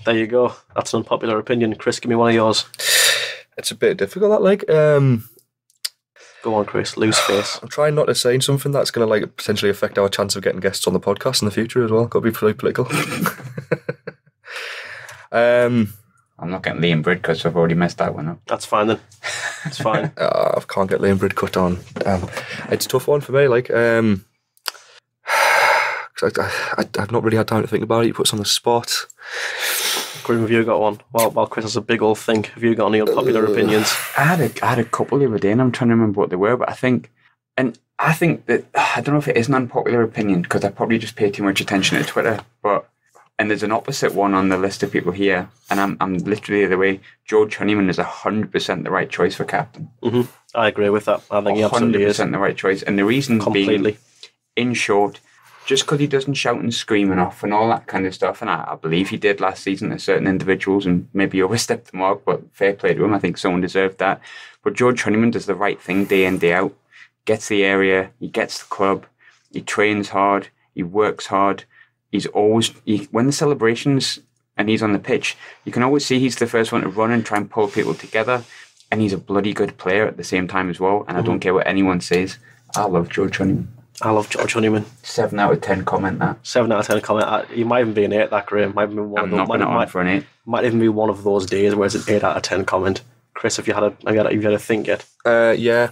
[SPEAKER 2] there you go. That's an unpopular opinion. Chris, give me one of yours.
[SPEAKER 3] It's a bit difficult, that, like.
[SPEAKER 2] Go on, Chris. Loose face.
[SPEAKER 3] I'm trying not to say something that's going to, like, potentially affect our chance of getting guests on the podcast in the future as well. Got to be pretty political.
[SPEAKER 4] I'm not getting Liam Bridcut, so I've already messed that one up. That's
[SPEAKER 2] fine then. It's fine.
[SPEAKER 3] I can't get Liam Bridcut on. It's a tough one for me, like. I've not really had time to think about it. You put us on the spot.
[SPEAKER 2] Grim, have you got one? While Chris has a big old think, have you got any unpopular opinions?
[SPEAKER 4] I had a couple the other day, and I'm trying to remember what they were, but I think I think that, I don't know if it is an unpopular opinion, because I probably just pay too much attention to Twitter, and there's an opposite one on the list of people here, and I'm literally the way. George Honeyman is 100% the right choice for captain.
[SPEAKER 2] Mm-hmm. I agree with that. I think he absolutely is.
[SPEAKER 4] 100% the right choice. And the reason being, in short, just because he doesn't shout and scream enough and all that kind of stuff, and I believe he did last season to certain individuals and maybe overstepped the mark, but fair play to him. I think someone deserved that. But George Honeyman does the right thing day in, day out. Gets the area, he gets the club, he trains hard, he works hard. He's always, when the celebrations and he's on the pitch, you can always see he's the first one to run and try and pull people together. And he's a bloody good player at the same time as well. And I don't care what anyone says. I love George Honeyman.
[SPEAKER 2] I love George Honeyman.
[SPEAKER 4] 7 out of 10 comment that.
[SPEAKER 2] 7 out of 10 comment. He might even be an 8, that Graham. Might even be one
[SPEAKER 4] I'm not going on for an 8.
[SPEAKER 2] Might even be one of those days where it's an 8 out of 10 comment. Chris, have you had a think yet?
[SPEAKER 3] Yeah.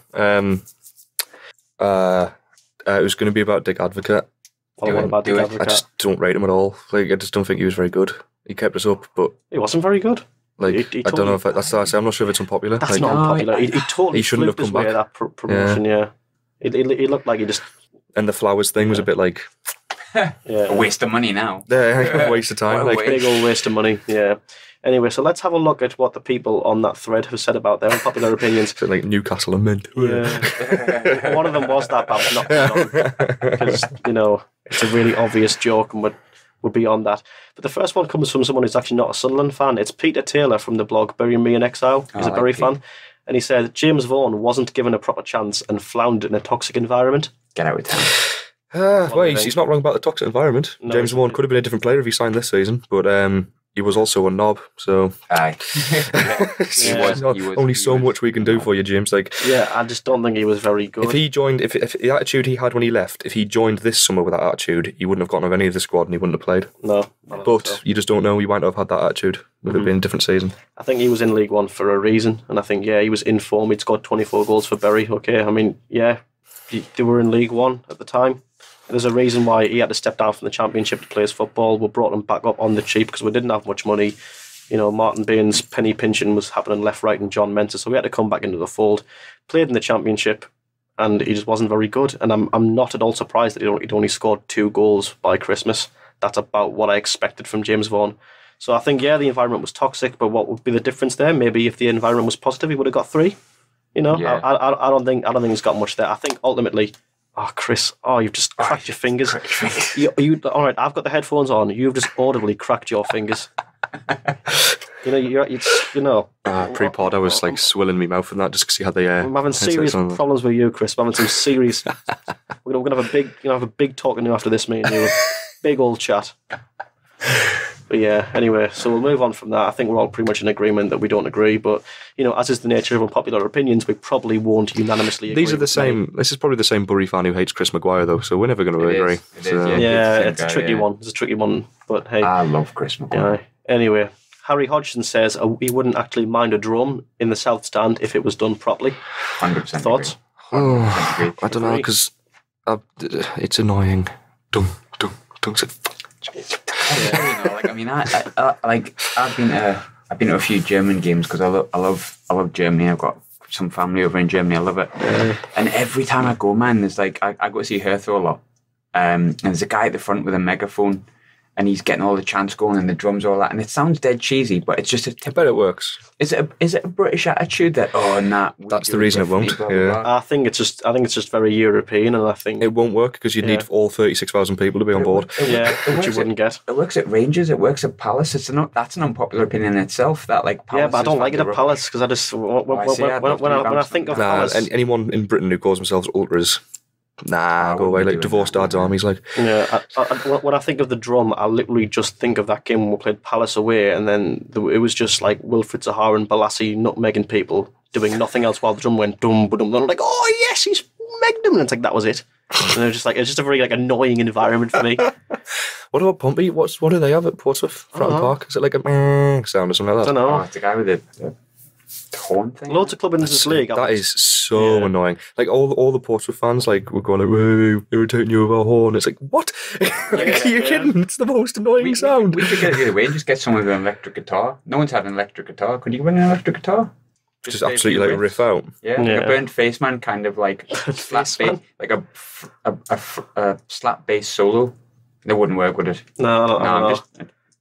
[SPEAKER 3] It was going to be about Dick Advocate.
[SPEAKER 2] What about Dick Advocate?
[SPEAKER 3] I just don't rate him at all. Like, I just don't think he was very good. He kept us up, but
[SPEAKER 2] he wasn't very good.
[SPEAKER 3] Like, I don't know if that's what I say. I'm not sure if it's unpopular.
[SPEAKER 2] That's
[SPEAKER 3] like,
[SPEAKER 2] not unpopular. He totally
[SPEAKER 3] shouldn't have come back.
[SPEAKER 2] That promotion. Yeah. He looked like he just.
[SPEAKER 3] And the flowers thing was a bit like
[SPEAKER 4] a waste of money now.
[SPEAKER 3] Yeah, a waste of time.
[SPEAKER 2] Like big old waste of money. Yeah. Anyway, so let's have a look at what the people on that thread have said about their unpopular opinions.
[SPEAKER 3] So like Newcastle and Mint.
[SPEAKER 2] Yeah. One of them was that, but not because it's a really obvious joke and we're beyond that. But the first one comes from someone who's actually not a Sunderland fan. It's Peter Taylor from the blog Bury Me in Exile. He's a Bury fan. And he said, James Vaughan wasn't given a proper chance and floundered in a toxic environment.
[SPEAKER 4] Get out of town.
[SPEAKER 3] Well, he's not wrong about the toxic environment. No, James Vaughan could have been a different player if he signed this season, but he was also a knob, so...
[SPEAKER 4] Aye.
[SPEAKER 3] Only so much we can do for you, James. Like,
[SPEAKER 2] yeah, I just don't think he was very good.
[SPEAKER 3] If he joined, if the attitude he had when he left, if he joined this summer with that attitude, he wouldn't have gotten of any of the squad and he wouldn't have played.
[SPEAKER 2] No.
[SPEAKER 3] But you just don't know. He might not have had that attitude. Would have been a different season. I
[SPEAKER 2] think he was in League One for a reason, and I think, he was in form. He'd scored 24 goals for Bury. Okay, I mean, they were in League One at the time. There's a reason why he had to step down from the Championship to play his football. We brought him back up on the cheap because we didn't have much money. Martin Bain's penny pinching was happening left, right, and John Mensah, so we had to come back into the fold. Played in the Championship, and he just wasn't very good. And I'm not at all surprised that he'd only scored 2 goals by Christmas. That's about what I expected from James Vaughan. So I think, the environment was toxic, but what would be the difference there? Maybe if the environment was positive, he would have got 3. I don't think he's got much there. I think ultimately. Oh, Chris! Oh, you've just cracked your fingers. You all right? I've got the headphones on. You've just audibly cracked your fingers.
[SPEAKER 3] Pre-pod, I was like swilling my mouth in that just because he had the.
[SPEAKER 2] I'm having serious problems with you, Chris. I'm having some serious. We're gonna have a big, have a big talk to you after this, me and you. Big old chat. But anyway, so we'll move on from that. I think we're all pretty much in agreement that we don't agree, but, as is the nature of unpopular opinions, we probably won't unanimously agree.
[SPEAKER 3] These are the same, this is probably the same Bury fan who hates Chris Maguire, though, so we're never going to agree.
[SPEAKER 2] It's a tricky one. It's a tricky one, but hey.
[SPEAKER 4] I love Chris Maguire.
[SPEAKER 2] Anyway, Harry Hodgson says he wouldn't actually mind a drum in the South Stand if it was done properly.
[SPEAKER 4] 100%
[SPEAKER 2] Thoughts?
[SPEAKER 3] I don't know, because it's annoying. Dum, dum, dum.
[SPEAKER 4] I've been to a few German games because I love Germany. I've got some family over in Germany. I love it. And every time I go, man, there's I go to see Hertha a lot. And there's a guy at the front with a megaphone, and he's getting all the chants going and the drums all that. And it sounds dead cheesy, but it's just a tip.
[SPEAKER 3] I bet it works.
[SPEAKER 4] Is it a British attitude that
[SPEAKER 3] that's the reason it won't?
[SPEAKER 4] Blah, blah, blah.
[SPEAKER 2] I think it's just very European, and I think
[SPEAKER 3] it won't work because you'd need all 36,000 people to be on board.
[SPEAKER 2] Which you wouldn't get.
[SPEAKER 4] It works at Rangers. It works at Palace. That's an unpopular opinion in itself. That Palace
[SPEAKER 2] but I don't like it at Palace because I just when I think of Palace,
[SPEAKER 3] anyone in Britain who calls themselves ultras. Nah, go away. Like divorced dad's armies, like.
[SPEAKER 2] Yeah, when I think of the drum, I literally just think of that game when we played Palace away, and then it was just like Wilfred Zaha and Balassi nutmegging people, doing nothing else while the drum went dum ba dum. And I'm like, oh yes, he's megged them, and it's like that was it. And it's just a very annoying environment for me.
[SPEAKER 3] What about Pompey? What do they have at Portsmouth Fratton Park? Is it like a sound or something like that?
[SPEAKER 2] I don't know.
[SPEAKER 4] Oh, it's the guy with the horn thing.
[SPEAKER 2] Loads of clubs in this league.
[SPEAKER 3] That is so annoying. Like all the Portsmouth fans, we're going "Whoa, irritating you with our horn." It's like, what? Are you kidding? It's the most annoying sound.
[SPEAKER 4] We could get it away and just get someone with an electric guitar. No one's had an electric guitar. Could you bring an electric guitar?
[SPEAKER 3] Just absolutely like riff out.
[SPEAKER 4] Yeah, like a burnt face man, kind of like slap bass, like a slap bass solo. That wouldn't work, would it?
[SPEAKER 2] No,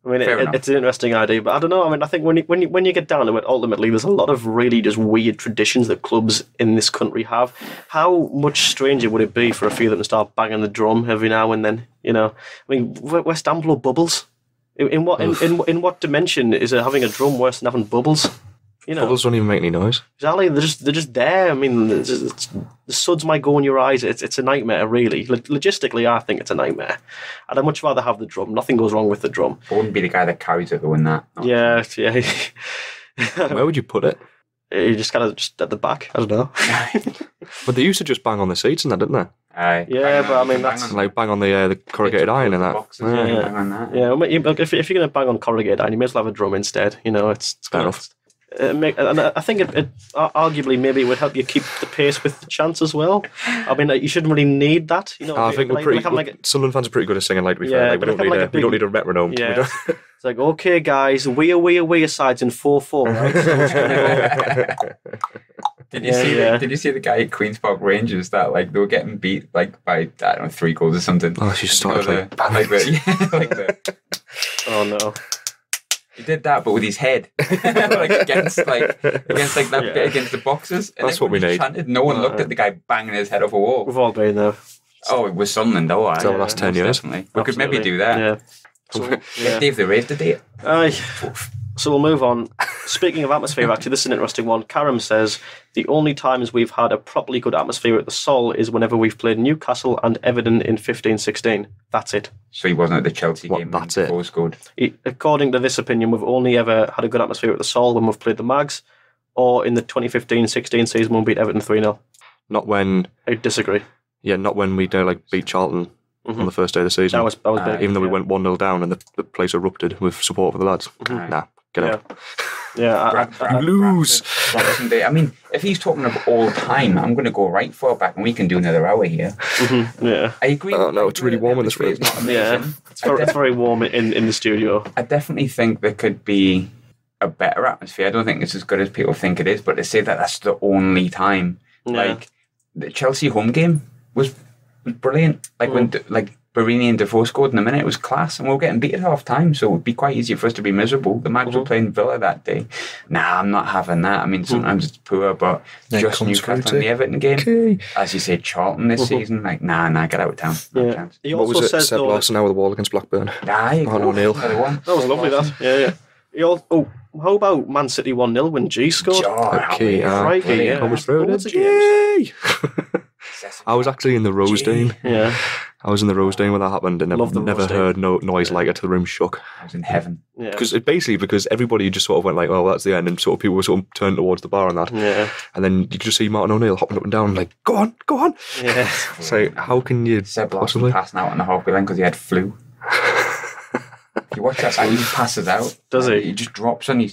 [SPEAKER 2] I mean, it's an interesting idea, but I don't know. I mean, I think when you get down to it, ultimately, there's a lot of really just weird traditions that clubs in this country have. How much stranger would it be for a few of them to start banging the drum every now and then? You know, I mean, West Ham blow bubbles. In what dimension is it having a drum worse than having bubbles? You know,
[SPEAKER 3] bubbles don't even make any noise.
[SPEAKER 2] Exactly, they're just there. I mean, the suds might go in your eyes. It's a nightmare, really. Logistically, I think it's a nightmare. I'd much rather have the drum. Nothing goes wrong with the drum.
[SPEAKER 4] I wouldn't be the guy that carries it doing that.
[SPEAKER 2] Yeah.
[SPEAKER 3] Where would you put it?
[SPEAKER 2] You just kind of just at the back. I don't know.
[SPEAKER 3] But they used to just bang on the seats and that, didn't they?
[SPEAKER 2] Yeah, but I mean that's
[SPEAKER 3] like bang on the corrugated iron and that.
[SPEAKER 4] Boxes, bang on that.
[SPEAKER 2] Yeah, well, if you're going to bang on corrugated iron, you may as well have a drum instead. You know, it's
[SPEAKER 3] fair enough.
[SPEAKER 2] And I think it arguably maybe it would help you keep the pace with the chants as well. I mean, you shouldn't really need that. You know,
[SPEAKER 3] I think Sunderland fans are pretty good at singing. Like, we don't need a metronome.
[SPEAKER 2] Yeah, it's like, okay, guys, we are sides in 4-4. Right?
[SPEAKER 4] Did you see the guy at Queen's Park Rangers that like they were getting beat like by I don't know 3 goals or something?
[SPEAKER 3] Oh, she started
[SPEAKER 2] Oh no.
[SPEAKER 4] He did that, but with his head, like against that bit against the boxes. And
[SPEAKER 3] that's what we need.
[SPEAKER 4] Chanted. No one looked at the guy banging his head off a wall.
[SPEAKER 2] We've all been there.
[SPEAKER 4] Oh, it was Sunderland, though.
[SPEAKER 3] The last 10 years.
[SPEAKER 4] Definitely. We could maybe do that.
[SPEAKER 2] Yeah.
[SPEAKER 4] So, Dave the Rave did it.
[SPEAKER 2] So we'll move on. Speaking of atmosphere, actually, this is an interesting one. Karam says, the only times we've had a properly good atmosphere at the Sol is whenever we've played Newcastle and Everton in 15-16. That's it.
[SPEAKER 4] So he wasn't at the Chelsea game.
[SPEAKER 3] That's it.
[SPEAKER 4] Scored.
[SPEAKER 2] According to this opinion, we've only ever had a good atmosphere at the Sol when we've played the Mags, or in the 2015-16 season when we beat Everton 3-0.
[SPEAKER 3] Not when...
[SPEAKER 2] I disagree.
[SPEAKER 3] Yeah, not when we beat Charlton on the first day of the season.
[SPEAKER 2] That was big.
[SPEAKER 3] Even though we went 1-0 down and the place erupted with support for the lads. Nah, get out.
[SPEAKER 2] Yeah,
[SPEAKER 3] lose.
[SPEAKER 4] I mean, if he's talking of all time, I'm going to go right far back and we can do another hour here.
[SPEAKER 2] Yeah.
[SPEAKER 4] I agree.
[SPEAKER 3] Oh, no, it's really warm in this room.
[SPEAKER 2] Yeah, it's very warm in the studio.
[SPEAKER 4] I definitely think there could be a better atmosphere. I don't think it's as good as people think it is, but to say that that's the only time. Like, the Chelsea home game was brilliant. Like, when Barini and Defoe scored in a minute, it was class, and we were getting beat at half time, so it would be quite easy for us to be miserable. The Mags were playing Villa that day. Nah, I'm not having that. I mean, sometimes it's poor, but just Newcastle and the Everton game, as you say, Charlton this season, like, nah, get out of town. No chance.
[SPEAKER 2] He
[SPEAKER 3] what
[SPEAKER 2] also
[SPEAKER 3] was it,
[SPEAKER 2] says
[SPEAKER 3] Seb Larson now with the wall against Blackburn?
[SPEAKER 4] O'Neill.
[SPEAKER 2] That was lovely, that. Yeah. How about Man City 1-0 when G scored?
[SPEAKER 3] Okay, I was actually in the Rosedale.
[SPEAKER 2] Yeah.
[SPEAKER 3] I was in the Rosedale when that happened, and I've never heard no noise like it till the room shook.
[SPEAKER 4] I was in heaven.
[SPEAKER 2] Yeah.
[SPEAKER 3] Because everybody just sort of went like, oh, that's the end, and sort of people were sort of turned towards the bar and that. Yeah. And then you could just see Martin O'Neill hopping up and down, like, go on.
[SPEAKER 2] Yeah.
[SPEAKER 3] So how can you
[SPEAKER 4] Seb Larson passing out on the halfway line because he had flu. If you watch that back, he passes out.
[SPEAKER 2] Does he?
[SPEAKER 4] He just drops and he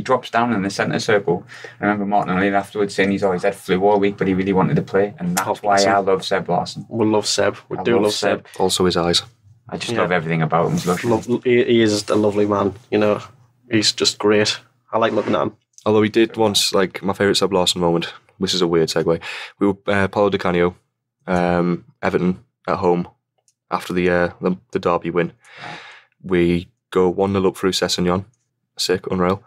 [SPEAKER 4] drops down in the centre circle. I remember Martin O'Neill afterwards saying he's always had flu all week, but he really wanted to play, and that's why I love Seb Larson.
[SPEAKER 2] We love Seb. We do love Seb.
[SPEAKER 3] Also his eyes.
[SPEAKER 4] I just love everything about him. He's lovely.
[SPEAKER 2] He is a lovely man. You know, he's just great. I like looking at him.
[SPEAKER 3] Although he did once, like, my favourite Seb Larson moment. This is a weird segue. We were Paulo Di Canio, Everton at home after the derby win. We go 1-0 up through Sessegnon. Sick, unreal.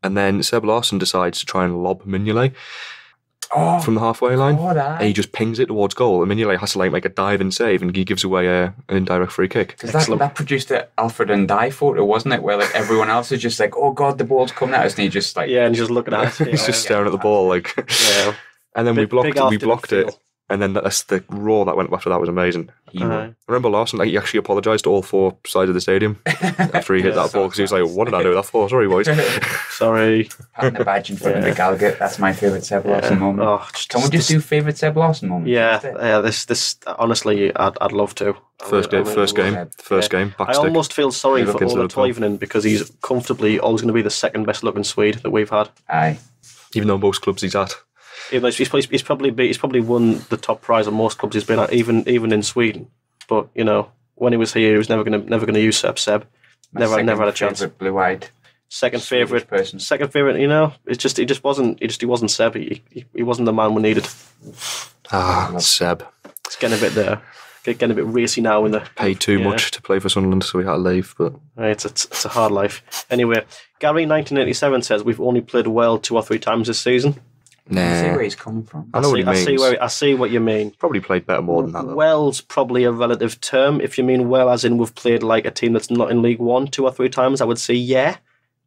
[SPEAKER 3] And then Seb Larson decides to try and lob Mignolet from the halfway line. And he just pings it towards goal. And Mignolet has to make a dive and save, and he gives away an indirect free kick.
[SPEAKER 4] Because that produced the Alfred and Dye photo, wasn't it? Where everyone else is just like, oh God, the ball's coming at us. And he just
[SPEAKER 2] and just looking at it.
[SPEAKER 3] He's just staring at the ball. And then we blocked it. And then that's the roar that went after that was amazing. I remember Larson, he actually apologised to all 4 sides of the stadium after he hit that ball, because he was like, what did I do with that for? Sorry, boys.
[SPEAKER 2] Sorry.
[SPEAKER 4] Patting the badge in front of the Gallagher. That's my favourite Seb Larson moment. Can we just do favourite Seb Larson moment?
[SPEAKER 2] Yeah. This honestly, I'd love to.
[SPEAKER 3] First game.
[SPEAKER 2] I almost feel sorry for Ola Toivonen, because he's comfortably always going to be the second best looking Swede that we've had.
[SPEAKER 4] Aye.
[SPEAKER 3] Even though most clubs he's at.
[SPEAKER 2] He's probably won the top prize of most clubs he's been at, even in Sweden. But when he was here, he was never gonna use Seb. Never had a chance.
[SPEAKER 4] Blue-eyed
[SPEAKER 2] second
[SPEAKER 4] Swedish
[SPEAKER 2] favourite
[SPEAKER 4] person.
[SPEAKER 2] Second favourite, you know, he wasn't Seb. He wasn't the man we needed.
[SPEAKER 3] Seb.
[SPEAKER 2] It's getting a bit there. Getting a bit racy now in the
[SPEAKER 3] Paid too much to play for Sunderland, so we had to leave. But
[SPEAKER 2] it's a hard life. Anyway, Gary 1987 says we've only played well 2 or 3 times this season.
[SPEAKER 3] nah.
[SPEAKER 4] I see where he's coming from.
[SPEAKER 3] I know what he means.
[SPEAKER 2] I see what you mean.
[SPEAKER 3] Probably played better more than that, though.
[SPEAKER 2] Well's probably a relative term. If you mean well as in we've played like a team that's not in League One 2 or 3 times, I would say yeah.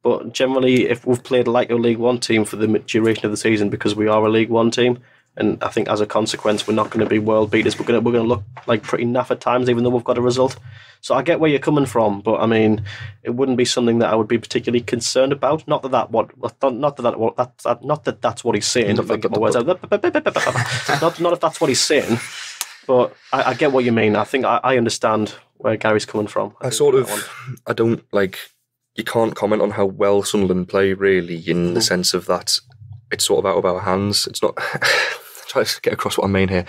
[SPEAKER 2] But generally, if we've played like a League One team for the duration of the season, because we are a League One team, and I think as a consequence, we're not going to be world beaters. We're going to look like pretty naff at times, even though we've got a result. So I get where you're coming from, but I mean, it wouldn't be something that I would be particularly concerned about. Not that that's what he's saying. If I get my words out. Not if that's what he's saying. But I get what you mean. I think I understand where Gary's coming from.
[SPEAKER 3] I don't like. You can't comment on how well Sunderland play, really, in the sense of that it's sort of out of our hands. It's not. Try to get across what I mean here.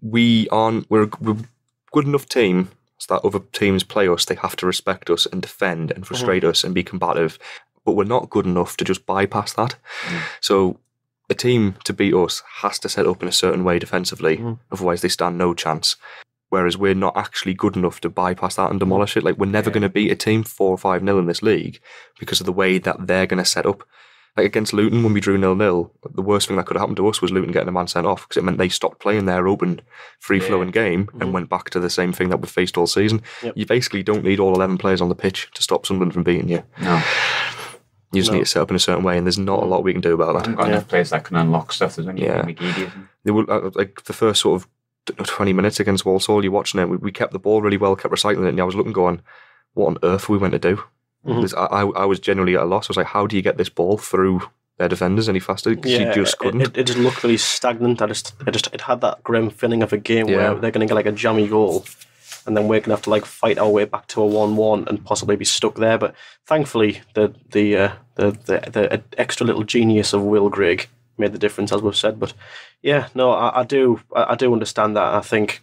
[SPEAKER 3] We're a good enough team so that other teams play us. They have to respect us and defend and frustrate us and be combative. But we're not good enough to just bypass that. So a team to beat us has to set up in a certain way defensively. Otherwise, they stand no chance. Whereas we're not actually good enough to bypass that and demolish it. Like, we're never going to beat a team 4 or 5-0 in this league because of the way that they're going to set up. Like against Luton, when we drew 0-0, the worst thing that could have happened to us was Luton getting a man sent off, because it meant they stopped playing their open, free-flowing game and went back to the same thing that we've faced all season. You basically don't need all 11 players on the pitch to stop Sunderland from beating you.
[SPEAKER 4] No.
[SPEAKER 3] You just need to set up in a certain way, and there's not a lot we can do about that.
[SPEAKER 4] I haven't got enough players that can unlock stuff. There's only McGeady, isn't
[SPEAKER 3] They were like the first sort of 20 minutes against Walsall, you're watching it, we kept the ball really well, kept recycling it, and I was looking going, what on earth are we meant to do? I was genuinely at a loss. I was like, how do you get this ball through their defenders any faster? Because you just couldn't.
[SPEAKER 2] It just looked really stagnant. It had that grim feeling of a game where they're going to get like a jammy goal, and then we're going to have to like fight our way back to a 1-1 and possibly be stuck there. But thankfully, the extra little genius of Will Grigg made the difference, as we've said. But yeah, no, I do understand that. I think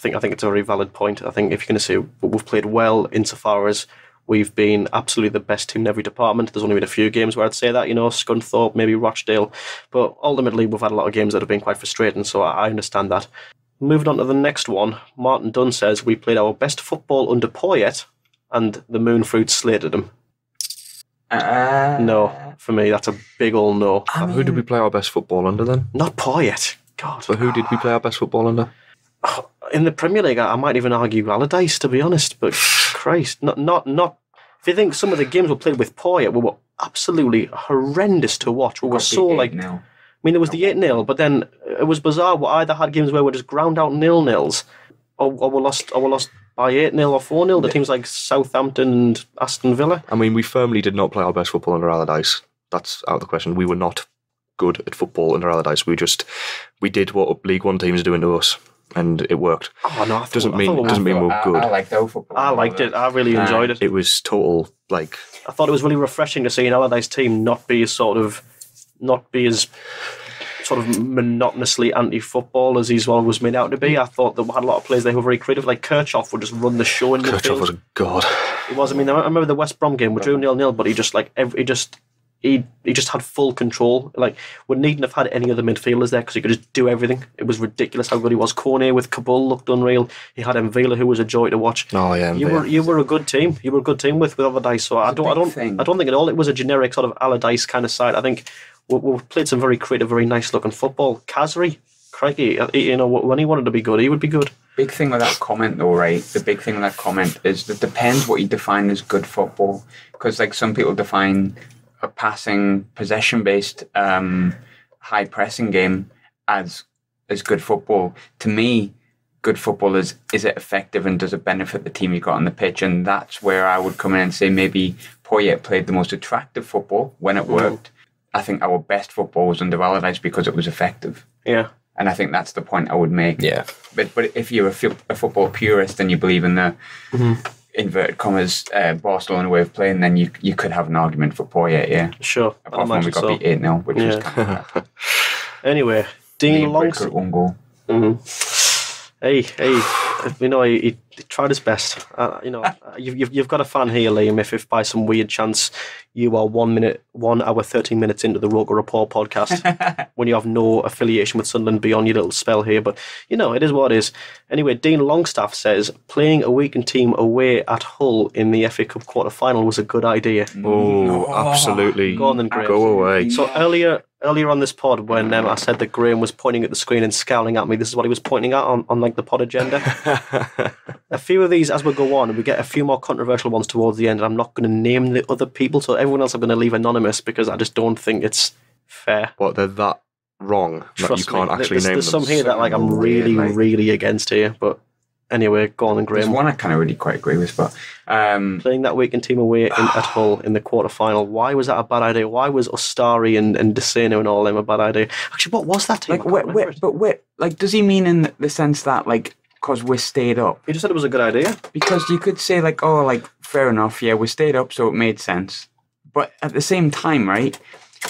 [SPEAKER 2] it's a very valid point. I think if you're going to say we've played well insofar as we've been absolutely the best team in every department, there's only been a few games where I'd say that, Scunthorpe, maybe Rochdale, but ultimately we've had a lot of games that have been quite frustrating, so I understand that. Moving on to the next one, Martin Dunn says we played our best football under Poyet and the Moonfruit slated him. No, for me, that's a big old no.
[SPEAKER 3] Who did we play our best football under then?
[SPEAKER 2] Not Poyet. God.
[SPEAKER 3] But who did we play our best football under?
[SPEAKER 2] In the Premier League, I might even argue Allardyce, to be honest. But Christ, not. If you think some of the games we played with Poyet were absolutely horrendous to watch. We were so like. I mean, there was the 8-0, but then it was bizarre. We either had games where we just ground out 0-0s, or we lost by 8-0 or 4-0 to teams like Southampton and Aston Villa.
[SPEAKER 3] I mean, we firmly did not play our best football under Allardyce. That's out of the question. We were not good at football under Allardyce. We did what League One teams are doing to us, and it worked.
[SPEAKER 2] Oh no,
[SPEAKER 3] doesn't mean we're good.
[SPEAKER 4] I liked our football.
[SPEAKER 2] I liked it. I really enjoyed it.
[SPEAKER 3] It was total like.
[SPEAKER 2] I thought it was really refreshing to see an Allardyce team not be as sort of monotonously anti-football as he's always made out to be. I thought that we had a lot of players there who were very creative. Like Kirchhoff would just run the show in midfield.
[SPEAKER 3] Kirchhoff was a god.
[SPEAKER 2] He was. I mean, I remember the West Brom game. We drew 0-0, but he just had full control. Like, we needn't have had any other midfielders there because he could just do everything. It was ridiculous how good he was. Kone with Kabul looked unreal. He had Mvila, who was a joy to watch.
[SPEAKER 3] Oh yeah,
[SPEAKER 2] you were a good team. You were a good team with Allardyce. So I don't think at all it was a generic sort of Allardyce kind of side. I think we played some very creative, very nice looking football. Kazri, crikey, when he wanted to be good, he would be good.
[SPEAKER 4] Big thing with that comment, though, right? The big thing with that comment is that it depends what you define as good football. Because like some people define a passing, possession-based, high-pressing game as good football. To me, good football is it effective and does it benefit the team you got on the pitch? And that's where I would come in and say maybe Poyet played the most attractive football when it worked. I think our best football was under Allardyce because it was effective.
[SPEAKER 2] Yeah.
[SPEAKER 4] And I think that's the point I would make.
[SPEAKER 3] Yeah.
[SPEAKER 4] But if you're a football purist and you believe in the inverted commas Barcelona way of playing, then you could have an argument for Poyet, yeah.
[SPEAKER 2] Sure.
[SPEAKER 4] Apart from we got beat 8-0, which was kind of
[SPEAKER 2] Anyway, Dean Longstaff. Hey, he tried his best. You've got a fan here, Liam. If by some weird chance you are 1 hour, 13 minutes into the ROKER Rapport podcast, when you have no affiliation with Sunderland beyond your little spell here, but it is what it is. Anyway, Dean Longstaff says playing a weakened team away at Hull in the FA Cup quarter-final was a good idea.
[SPEAKER 3] Oh, absolutely.
[SPEAKER 2] Go on then, Graham.
[SPEAKER 3] Go away.
[SPEAKER 2] So earlier on this pod, when I said that Graham was pointing at the screen and scowling at me, this is what he was pointing at on like the pod agenda. A few of these, as we go on, we get a few more controversial ones towards the end, and I'm not going to name the other people, so everyone else I'm going to leave anonymous because I just don't think it's fair.
[SPEAKER 3] What, they're that wrong that you can't actually name them?
[SPEAKER 2] There's some here that I'm really, really against here, but anyway, go on and Graham.
[SPEAKER 4] There's one I kind of really quite agree with, but
[SPEAKER 2] playing that weekend team away at Hull in the quarter-final, why was that a bad idea? Why was Ostari and Deseno and all them a bad idea? Actually, what was that team?
[SPEAKER 4] Like, does he mean in the sense that, like, because we stayed up?
[SPEAKER 2] He just said it was a good idea.
[SPEAKER 4] Because you could say, like, oh, like, fair enough, yeah, we stayed up, so it made sense. But at the same time, right,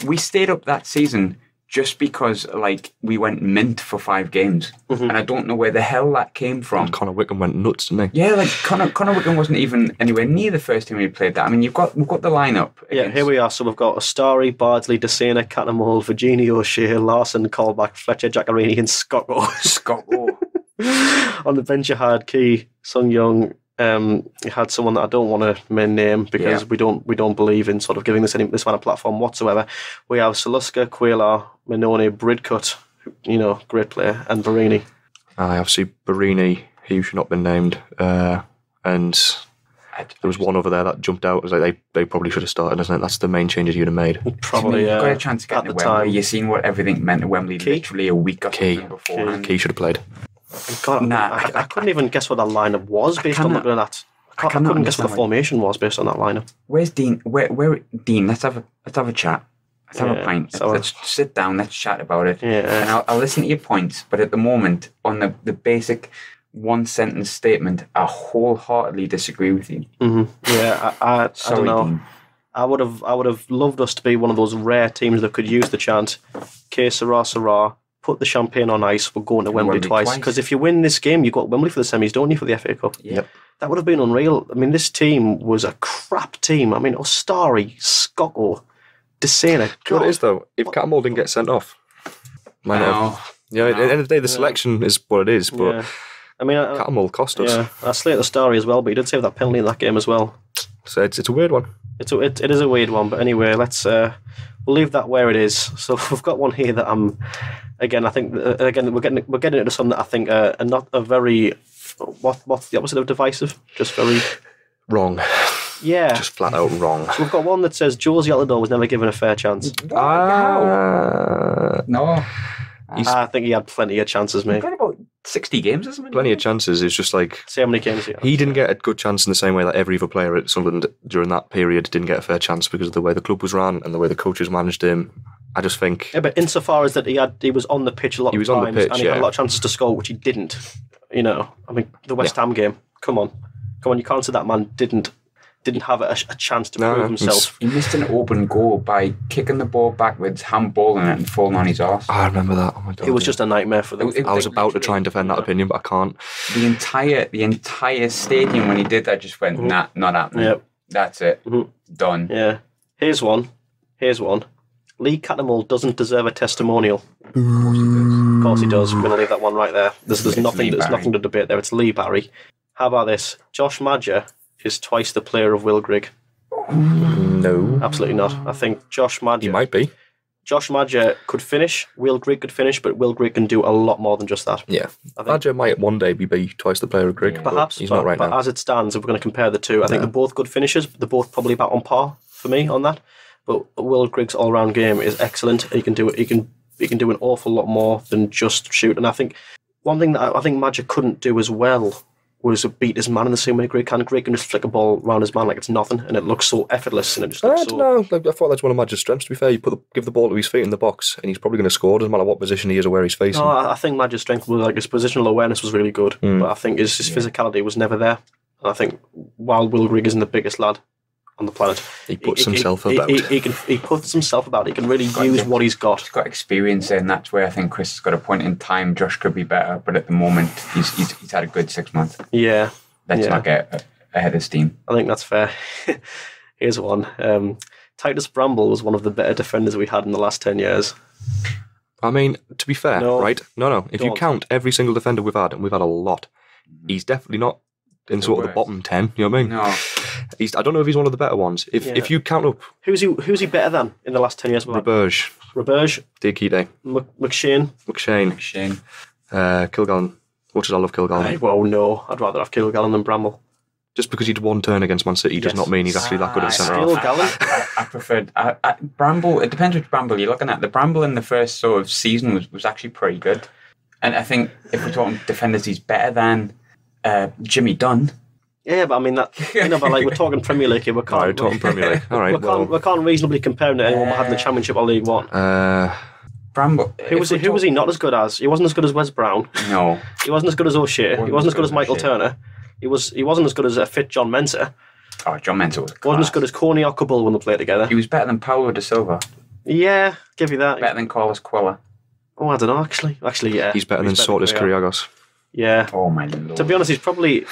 [SPEAKER 4] we stayed up that season just because, like, we went mint for 5 games. Mm-hmm. And I don't know where the hell that came from.
[SPEAKER 3] And Connor Wickham went nuts, didn't he?
[SPEAKER 4] Yeah, like, Connor Wickham wasn't even anywhere near the first team we played that. I mean, we've got the lineup.
[SPEAKER 2] Yeah, here we are. So we've got Ostari, Bardsley, Desena, Cattermole, Virginia O'Shea, Larson, Colback, Fletcher, Jackarini, and Scotto.
[SPEAKER 4] Scotto.
[SPEAKER 2] On the bench you had Key, Sung Young. You had someone that I don't want to name because we don't believe in sort of giving this kind of platform whatsoever. We have Saluska, Quaylar, Minoni, Bridcut, great player, and Barini.
[SPEAKER 3] Obviously Barini, he should not have been named, and there was one over there that jumped out. It was like they probably should have started, isn't it? That's the main changes you'd have made.
[SPEAKER 2] Probably,
[SPEAKER 4] You've got a chance to get to Wembley. You've seen what everything meant at Wembley literally a week or something before.
[SPEAKER 3] Key should have played.
[SPEAKER 2] God, I couldn't even guess what that lineup was based on looking at that. I couldn't guess what the formation was based on that lineup.
[SPEAKER 4] Where's Dean? Where Dean? Let's have a chat. Let's have a pint. Let's sit down. Let's chat about it. Yeah. And I'll listen to your points. But at the moment, on the basic one sentence statement, I wholeheartedly disagree with you.
[SPEAKER 2] Mm-hmm. Yeah, I don't know.
[SPEAKER 4] Dean.
[SPEAKER 2] I would have loved us to be one of those rare teams that could use the chant "Que sera, sera." Put the champagne on ice, we're going to Wembley twice. Because if you win this game, you've got Wembley for the semis, don't you, for the FA Cup?
[SPEAKER 4] Yep.
[SPEAKER 2] That would have been unreal. I mean, this team was a crap team. I mean, Ostari, Scotto, Desena.
[SPEAKER 3] What it is, though, if Cattermole didn't get sent off, might not have. Yeah, at the end of the day, the selection is what it is, but
[SPEAKER 2] I mean,
[SPEAKER 3] Cattermole cost us.
[SPEAKER 2] Yeah, I slate Ostari as well, but he did save that penalty in that game as well.
[SPEAKER 3] So it's a weird one.
[SPEAKER 2] It is a weird one, but anyway, let's we'll leave that where it is. So we've got one here that I'm. Again, I think we're getting into something that I think are not a very what's the opposite of divisive? Just very
[SPEAKER 3] wrong.
[SPEAKER 2] Yeah,
[SPEAKER 3] just flat out wrong.
[SPEAKER 2] So we've got one that says Josie was never given a fair chance.
[SPEAKER 4] No,
[SPEAKER 2] I think he had plenty of chances, mate.
[SPEAKER 4] He's got about 60 games or something.
[SPEAKER 3] Plenty of chances. It's just like
[SPEAKER 2] see how many games
[SPEAKER 3] he didn't get a good chance in the same way that every other player at Sunderland during that period didn't get a fair chance because of the way the club was run and the way the coaches managed him. I just think...
[SPEAKER 2] Yeah, but insofar as that he was on the pitch a lot of times and he had a lot of chances to score, which he didn't. I mean, the West Ham game, come on, you can't say that man didn't have a chance to prove himself.
[SPEAKER 4] He missed an open goal by kicking the ball backwards, handballing it and falling on his arse.
[SPEAKER 3] I remember that. Oh my God.
[SPEAKER 2] It was just a nightmare for them.
[SPEAKER 3] I was about to try and defend that opinion, but I can't.
[SPEAKER 4] The entire stadium when he did that just went, nah, not happening. Yep. That's it. Mm-hmm. Done.
[SPEAKER 2] Yeah. Here's one. Lee Cattermole doesn't deserve a testimonial. Of course he does. We're going to leave that one right there. There's nothing to debate there. It's Lee Barry. How about this? Josh Madger is twice the player of Will Grigg.
[SPEAKER 3] No.
[SPEAKER 2] Absolutely not. I think Josh Madger...
[SPEAKER 3] He might be.
[SPEAKER 2] Josh Madger could finish, Will Grigg could finish, but Will Grigg can do a lot more than just that.
[SPEAKER 3] Yeah. Madger might one day be twice the player of Grigg.
[SPEAKER 2] Perhaps,
[SPEAKER 3] he's not right now.
[SPEAKER 2] But as it stands, if we're going to compare the two, I think they're both good finishers. They're both probably about on par for me on that. But Will Grigg's all-round game is excellent. He can do it. He can do an awful lot more than just shoot. And I think one thing that I think Madger couldn't do as well was beat his man in the same way Grigg can. Grigg can just flick a ball around his man like it's nothing, and it looks so effortless. And it just looks
[SPEAKER 3] no, I thought that's one of Madger's strengths. To be fair, you give the ball to his feet in the box, and he's probably going to score. Doesn't matter what position he is or where he's facing.
[SPEAKER 2] No, I think Madger's strength was his positional awareness was really good, but I think his physicality was never there. And I think while Will Grigg isn't the biggest lad on the planet.
[SPEAKER 3] He puts himself about.
[SPEAKER 2] He puts himself about. He can really use what he's got.
[SPEAKER 4] He's got experience there, and that's where I think Chris has got a point in time. Josh could be better, but at the moment, he's had a good 6 months.
[SPEAKER 2] Yeah.
[SPEAKER 4] Let's not get ahead of steam.
[SPEAKER 2] I think that's fair. Here's one. Titus Bramble was one of the better defenders we had in the last 10 years.
[SPEAKER 3] I mean, to be fair, right? No. If you count every single defender we've had, and we've had a lot, he's definitely not in sort of the bottom 10. You know what I mean?
[SPEAKER 4] No.
[SPEAKER 3] I don't know if he's one of the better ones. If you count up...
[SPEAKER 2] Who's he better than in the last 10 years?
[SPEAKER 3] Roberge. Diakite.
[SPEAKER 2] McShane.
[SPEAKER 3] Kilgallen. Much as I love Kilgallen.
[SPEAKER 2] Well, no. I'd rather have Kilgallen than Bramble.
[SPEAKER 3] Just because he did one turn against Man City does not mean he's actually that good at centre half.
[SPEAKER 4] I preferred Bramble. It depends which Bramble you're looking at. The Bramble in the first sort of season was actually pretty good. And I think if we're talking defenders, he's better than Jimmy Dunn.
[SPEAKER 2] Yeah, but I mean that. But like we're talking Premier League here. We're
[SPEAKER 3] talking Premier League. All right.
[SPEAKER 2] We can't reasonably compare him to anyone we had in the Championship or League One.
[SPEAKER 4] Bramble.
[SPEAKER 2] Who was he not as good as? He wasn't as good as Wes Brown.
[SPEAKER 4] No.
[SPEAKER 2] He wasn't as good as O'Shea. He wasn't as good as Michael Turner. He wasn't as good as a fit John Mensah.
[SPEAKER 4] Oh, John Mensah was class.
[SPEAKER 2] Wasn't as good as Corney or Cabal when they played together.
[SPEAKER 4] He was better than Paulo da Silva.
[SPEAKER 2] Yeah, give you that.
[SPEAKER 4] Better than Carlos Quella.
[SPEAKER 2] Oh, I don't know, actually. Actually, yeah.
[SPEAKER 3] He's better than Sortis Kyrgios.
[SPEAKER 2] Yeah.
[SPEAKER 4] Oh, my Lord.
[SPEAKER 2] To be honest, he's probably...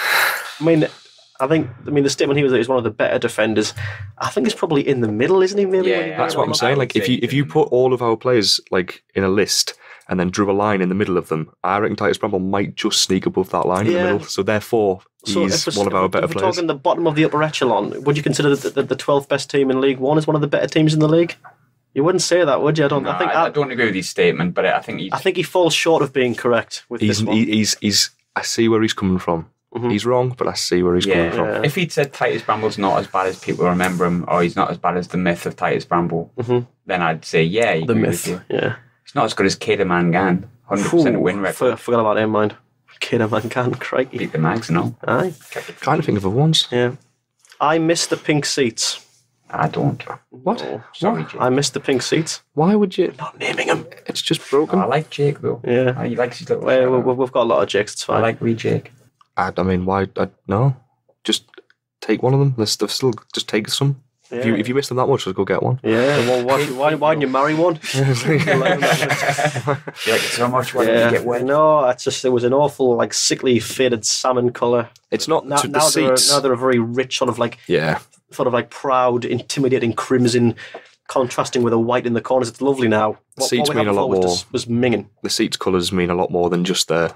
[SPEAKER 2] I think the statement he was that he's one of the better defenders. I think he's probably in the middle, isn't he? Maybe.
[SPEAKER 4] Yeah,
[SPEAKER 3] that's what I'm saying. Like, if you put all of our players like in a list and then drew a line in the middle of them, I reckon Titus Bramble might just sneak above that line in the middle. So therefore, he's one of our better players. If we're talking the bottom of the upper echelon, would you consider that the 12th best team in League One is one of the better teams in the league? You wouldn't say that, would you? I
[SPEAKER 4] don't agree with his statement, but I think
[SPEAKER 2] he falls short of being correct with this one.
[SPEAKER 3] I see where he's coming from. Mm-hmm. He's wrong, but I see where he's coming from.
[SPEAKER 4] Yeah. If he'd said Titus Bramble's not as bad as people remember him, or he's not as bad as the myth of Titus Bramble, then I'd say,
[SPEAKER 2] the myth. Yeah.
[SPEAKER 4] He's not as good as Keda Mangan. 100% win record.
[SPEAKER 2] Forgot about him, mind. Keda Mangan, crikey.
[SPEAKER 4] Beat the mags, no?
[SPEAKER 2] Aye.
[SPEAKER 3] Trying to think of other ones.
[SPEAKER 2] Yeah. I miss the pink seats.
[SPEAKER 4] I don't.
[SPEAKER 3] What?
[SPEAKER 2] Oh, sorry, Jake. I missed the pink seats.
[SPEAKER 3] Why would you?
[SPEAKER 2] Not naming him.
[SPEAKER 3] It's just broken.
[SPEAKER 4] I like Jake, though.
[SPEAKER 2] Yeah.
[SPEAKER 4] He likes his little...
[SPEAKER 2] We've got a lot of Jakes, it's fine.
[SPEAKER 4] I like Jake.
[SPEAKER 3] I mean, why? No. Just take one of them. Let's still just take some. Yeah. If you miss them that much, let's go get one.
[SPEAKER 2] Yeah, well, why didn't you marry one?
[SPEAKER 4] You like it so much, why didn't you get wet?
[SPEAKER 2] No, it was an awful, like, sickly, faded salmon colour.
[SPEAKER 3] It's not
[SPEAKER 2] now they're a very rich, sort of like proud, intimidating crimson, contrasting with a white in the corners. It's lovely now.
[SPEAKER 3] The seats mean a lot more.
[SPEAKER 2] Was minging.
[SPEAKER 3] The seats colours mean a lot more than just the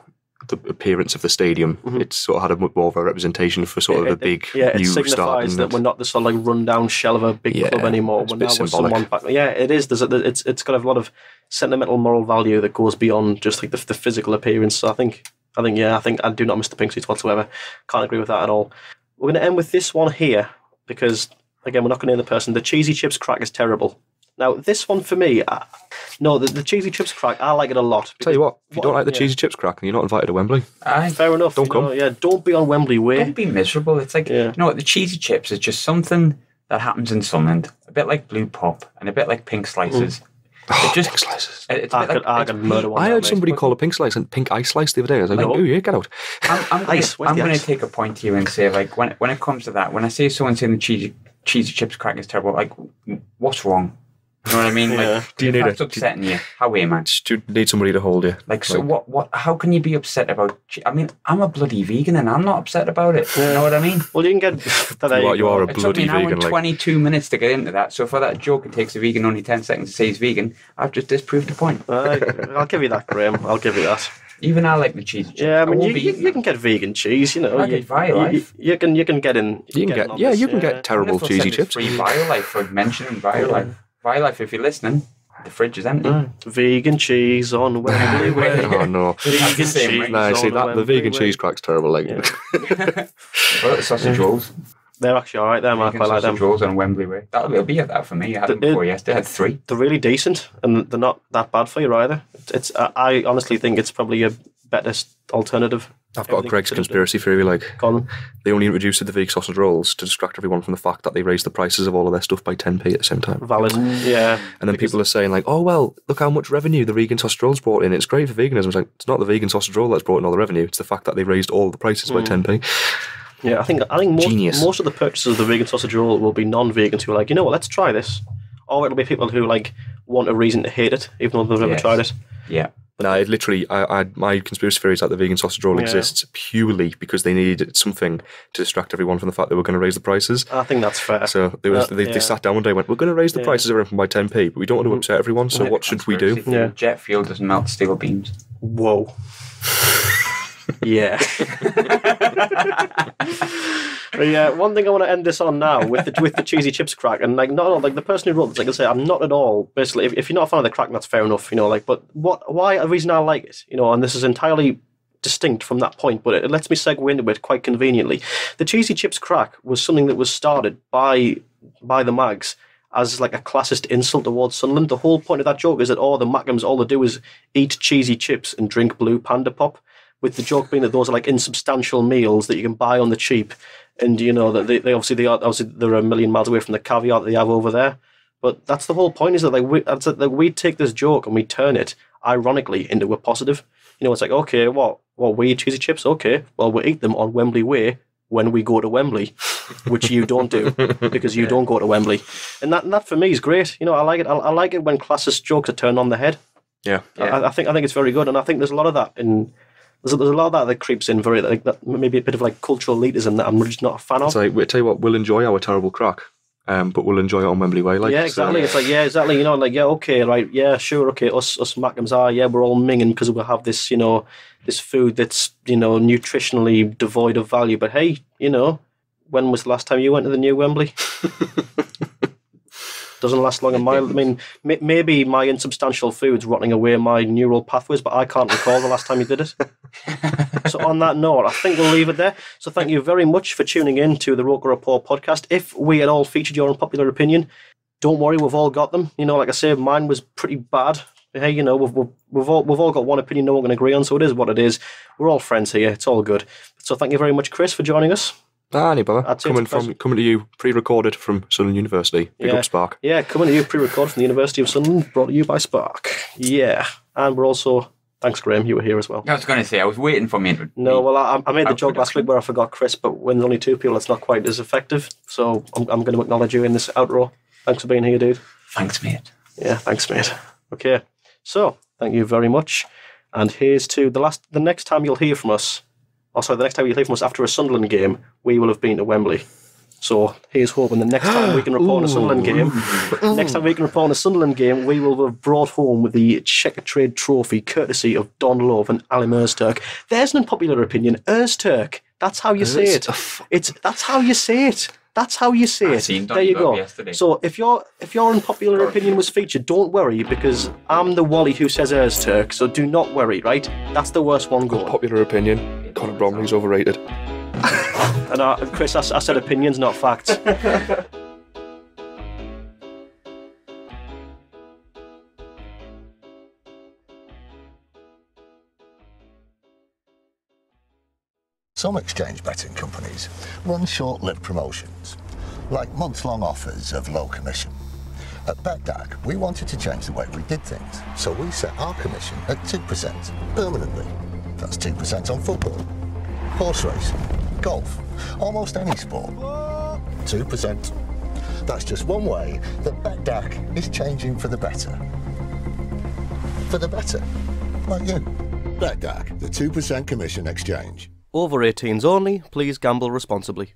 [SPEAKER 3] appearance of the stadium. It's sort of had a much more of a representation for sort of the big new start.
[SPEAKER 2] It signifies that we're not the sort of like run-down shell of a big club anymore.
[SPEAKER 3] We're symbolic.
[SPEAKER 2] It is. It's got a lot of sentimental, moral value that goes beyond just like the physical appearance. So I think I do not miss the pink seats whatsoever. Can't agree with that at all. We're going to end with this one here because again we're not going to name the person. The cheesy chips crack is terrible. Now, this one for me, the cheesy chips crack, I like it a lot.
[SPEAKER 3] Tell you what, if you don't like the cheesy chips crack, then you're not invited to Wembley.
[SPEAKER 2] Fair enough.
[SPEAKER 3] Don't come.
[SPEAKER 2] Don't be on Wembley way.
[SPEAKER 4] Don't be miserable. It's like, you know what, the cheesy chips is just something that happens in Sunderland, a bit like blue pop and a bit like pink slices.
[SPEAKER 3] Pink slices.
[SPEAKER 2] I
[SPEAKER 3] heard somebody call a pink slice and pink ice slice the other day. I was like, oh yeah, get out.
[SPEAKER 4] I'm going to take a point here and say, like, when it comes to that, when I say someone saying the cheesy chips crack is terrible, like, what's wrong? You know what I mean? Like,
[SPEAKER 3] do you need
[SPEAKER 4] upsetting you? How are you, man?
[SPEAKER 3] Do you need somebody to hold you?
[SPEAKER 4] Like, so what? How can you be upset about? I mean, I'm a bloody vegan and I'm not upset about it. You know what I mean?
[SPEAKER 2] Well, you can get.
[SPEAKER 3] You are a bloody vegan.
[SPEAKER 4] It took me 22 minutes to get into that. So for that joke, it takes a vegan only 10 seconds to say he's vegan. I've just disproved the point.
[SPEAKER 2] I'll give you that, Graham. I'll give you that.
[SPEAKER 4] Even I like the cheese chips.
[SPEAKER 2] Yeah, I mean, you can get vegan cheese, you know.
[SPEAKER 4] I get Violife.
[SPEAKER 2] You can get in.
[SPEAKER 3] You can get terrible cheesy chips.
[SPEAKER 4] Free Violife for mentioning Violife. Violife, if you're listening, the fridge is empty.
[SPEAKER 2] Vegan cheese on Wembley Way.
[SPEAKER 3] Oh no!
[SPEAKER 2] Vegan cheese.
[SPEAKER 3] No, see that the vegan cheese crack's terrible. Like,
[SPEAKER 4] well, the sausage rolls.
[SPEAKER 2] They're actually all right. There, Mark. I like them.
[SPEAKER 4] Sausage rolls on Wembley Way. That'll be that for me. I had them before yesterday. I had 3.
[SPEAKER 2] They're really decent, and they're not that bad for you either. I honestly think it's probably a better alternative.
[SPEAKER 3] I've got a Greg's conspiracy theory. Like, they only introduced the vegan sausage rolls to distract everyone from the fact that they raised the prices of all of their stuff by 10p at the same time.
[SPEAKER 2] Valid, yeah.
[SPEAKER 3] And then people are saying like, oh well, look how much revenue the vegan sausage rolls brought in. It's great for veganism. It's like, it's not the vegan sausage roll that's brought in all the revenue. It's the fact that they raised all the prices by 10p.
[SPEAKER 2] Yeah, I think most of the purchasers of the vegan sausage roll will be non-vegans who are like, you know what, let's try this. Or it'll be people who like want a reason to hate it, even though they've never tried it.
[SPEAKER 4] Yeah.
[SPEAKER 3] No, it literally, my conspiracy theory is that the vegan sausage roll exists purely because they needed something to distract everyone from the fact they were going to raise the prices.
[SPEAKER 2] I think that's fair.
[SPEAKER 3] So they sat down one day and went, we're going to raise the prices of everything by 10p, but we don't want to upset everyone, so what should we do?
[SPEAKER 4] Yeah. Jet fuel doesn't melt steel beams.
[SPEAKER 2] Whoa. Yeah. But yeah, one thing I want to end this on now with the cheesy chips crack, and like the person who wrote this, like I say, I'm not at all. Basically, if you're not a fan of the crack, that's fair enough, you know. Like, but why a reason I like it, you know, and this is entirely distinct from that point, but it lets me segue into it quite conveniently. The cheesy chips crack was something that was started by the mags as like a classist insult towards Sunderland. The whole point of that joke is that the Mackems, all they do is eat cheesy chips and drink blue Panda Pop, with the joke being that those are like insubstantial meals that you can buy on the cheap. And you know that they obviously they're a million miles away from the caviar that they have over there, but that's the whole point. Is that like we take this joke and we turn it ironically into a positive. You know, it's like, okay, we eat cheesy chips. Okay, well, we eat them on Wembley Way when we go to Wembley, which you don't do because you don't go to Wembley, and that for me is great. You know, I like it. I like it when classist jokes are turned on the head.
[SPEAKER 3] Yeah.
[SPEAKER 2] I think it's very good, and I think there's a lot of that in. There's a lot of that creeps in very like that, maybe a bit of like cultural elitism that I'm just not a fan of.
[SPEAKER 3] It's like, I tell you what, we'll enjoy our terrible crack, but we'll enjoy it on Wembley Way. Like,
[SPEAKER 2] yeah, exactly. So. It's like, yeah, exactly. You know, like, yeah, okay, right, yeah, sure, okay. Us Mackems we're all minging because we have this, you know, this food that's, you know, nutritionally devoid of value. But hey, you know, when was the last time you went to the new Wembley? Doesn't last long in my... I mean, maybe my insubstantial food's rotting away my neural pathways, but I can't recall the last time you did it. So on that note, I think we'll leave it there. So thank you very much for tuning in to the ROKER Rapport podcast. If we at all featured your unpopular opinion, don't worry, we've all got them. You know, like I say, mine was pretty bad. Hey, you know, we've all got one opinion no one can agree on, so it is what it is. We're all friends here. It's all good. So thank you very much, Chris, for joining us.
[SPEAKER 3] Any bother. Coming to you pre-recorded from Sunderland University. Big up Spark.
[SPEAKER 2] Yeah, coming to you pre-recorded from the University of Sunderland, brought to you by Spark. Yeah, and we're also... Thanks, Graham. You were here as well.
[SPEAKER 4] I was going to say, I was waiting for me.
[SPEAKER 2] No, well, I made the joke last week where I forgot Chris, but when there's only two people, it's not quite as effective. So I'm going to acknowledge you in this outro. Thanks for being here, dude.
[SPEAKER 4] Thanks, mate.
[SPEAKER 2] Yeah, thanks, mate. Okay, so thank you very much. And here's to the next time you'll hear from us. The next time you'll hear from us after a Sunderland game, we will have been to Wembley. So here's hoping the next time we can report on a Sunderland game, we will have brought home the Checkatrade Trophy courtesy of Don Love and Alim Öztürk. There's an unpopular opinion. Öztürk. That's how you say it. That's how you say it. That's how you say it. There you go. Yesterday. So if your unpopular opinion was featured, don't worry, because I'm the Wally who says Öztürk, so do not worry, right? That's the worst one going.
[SPEAKER 3] Popular opinion, Conor Bromley's overrated.
[SPEAKER 2] And Chris, I said opinions, not facts.
[SPEAKER 1] Some exchange betting companies run short-lived promotions, like months-long offers of low commission. At BetDAG, we wanted to change the way we did things, so we set our commission at 2% permanently. That's 2% on football, horse racing, golf, almost any sport. 2%. That's just one way that BetDAG is changing for the better. For the better, like you. BetDAG, the 2% commission exchange.
[SPEAKER 2] Over 18s only, please gamble responsibly.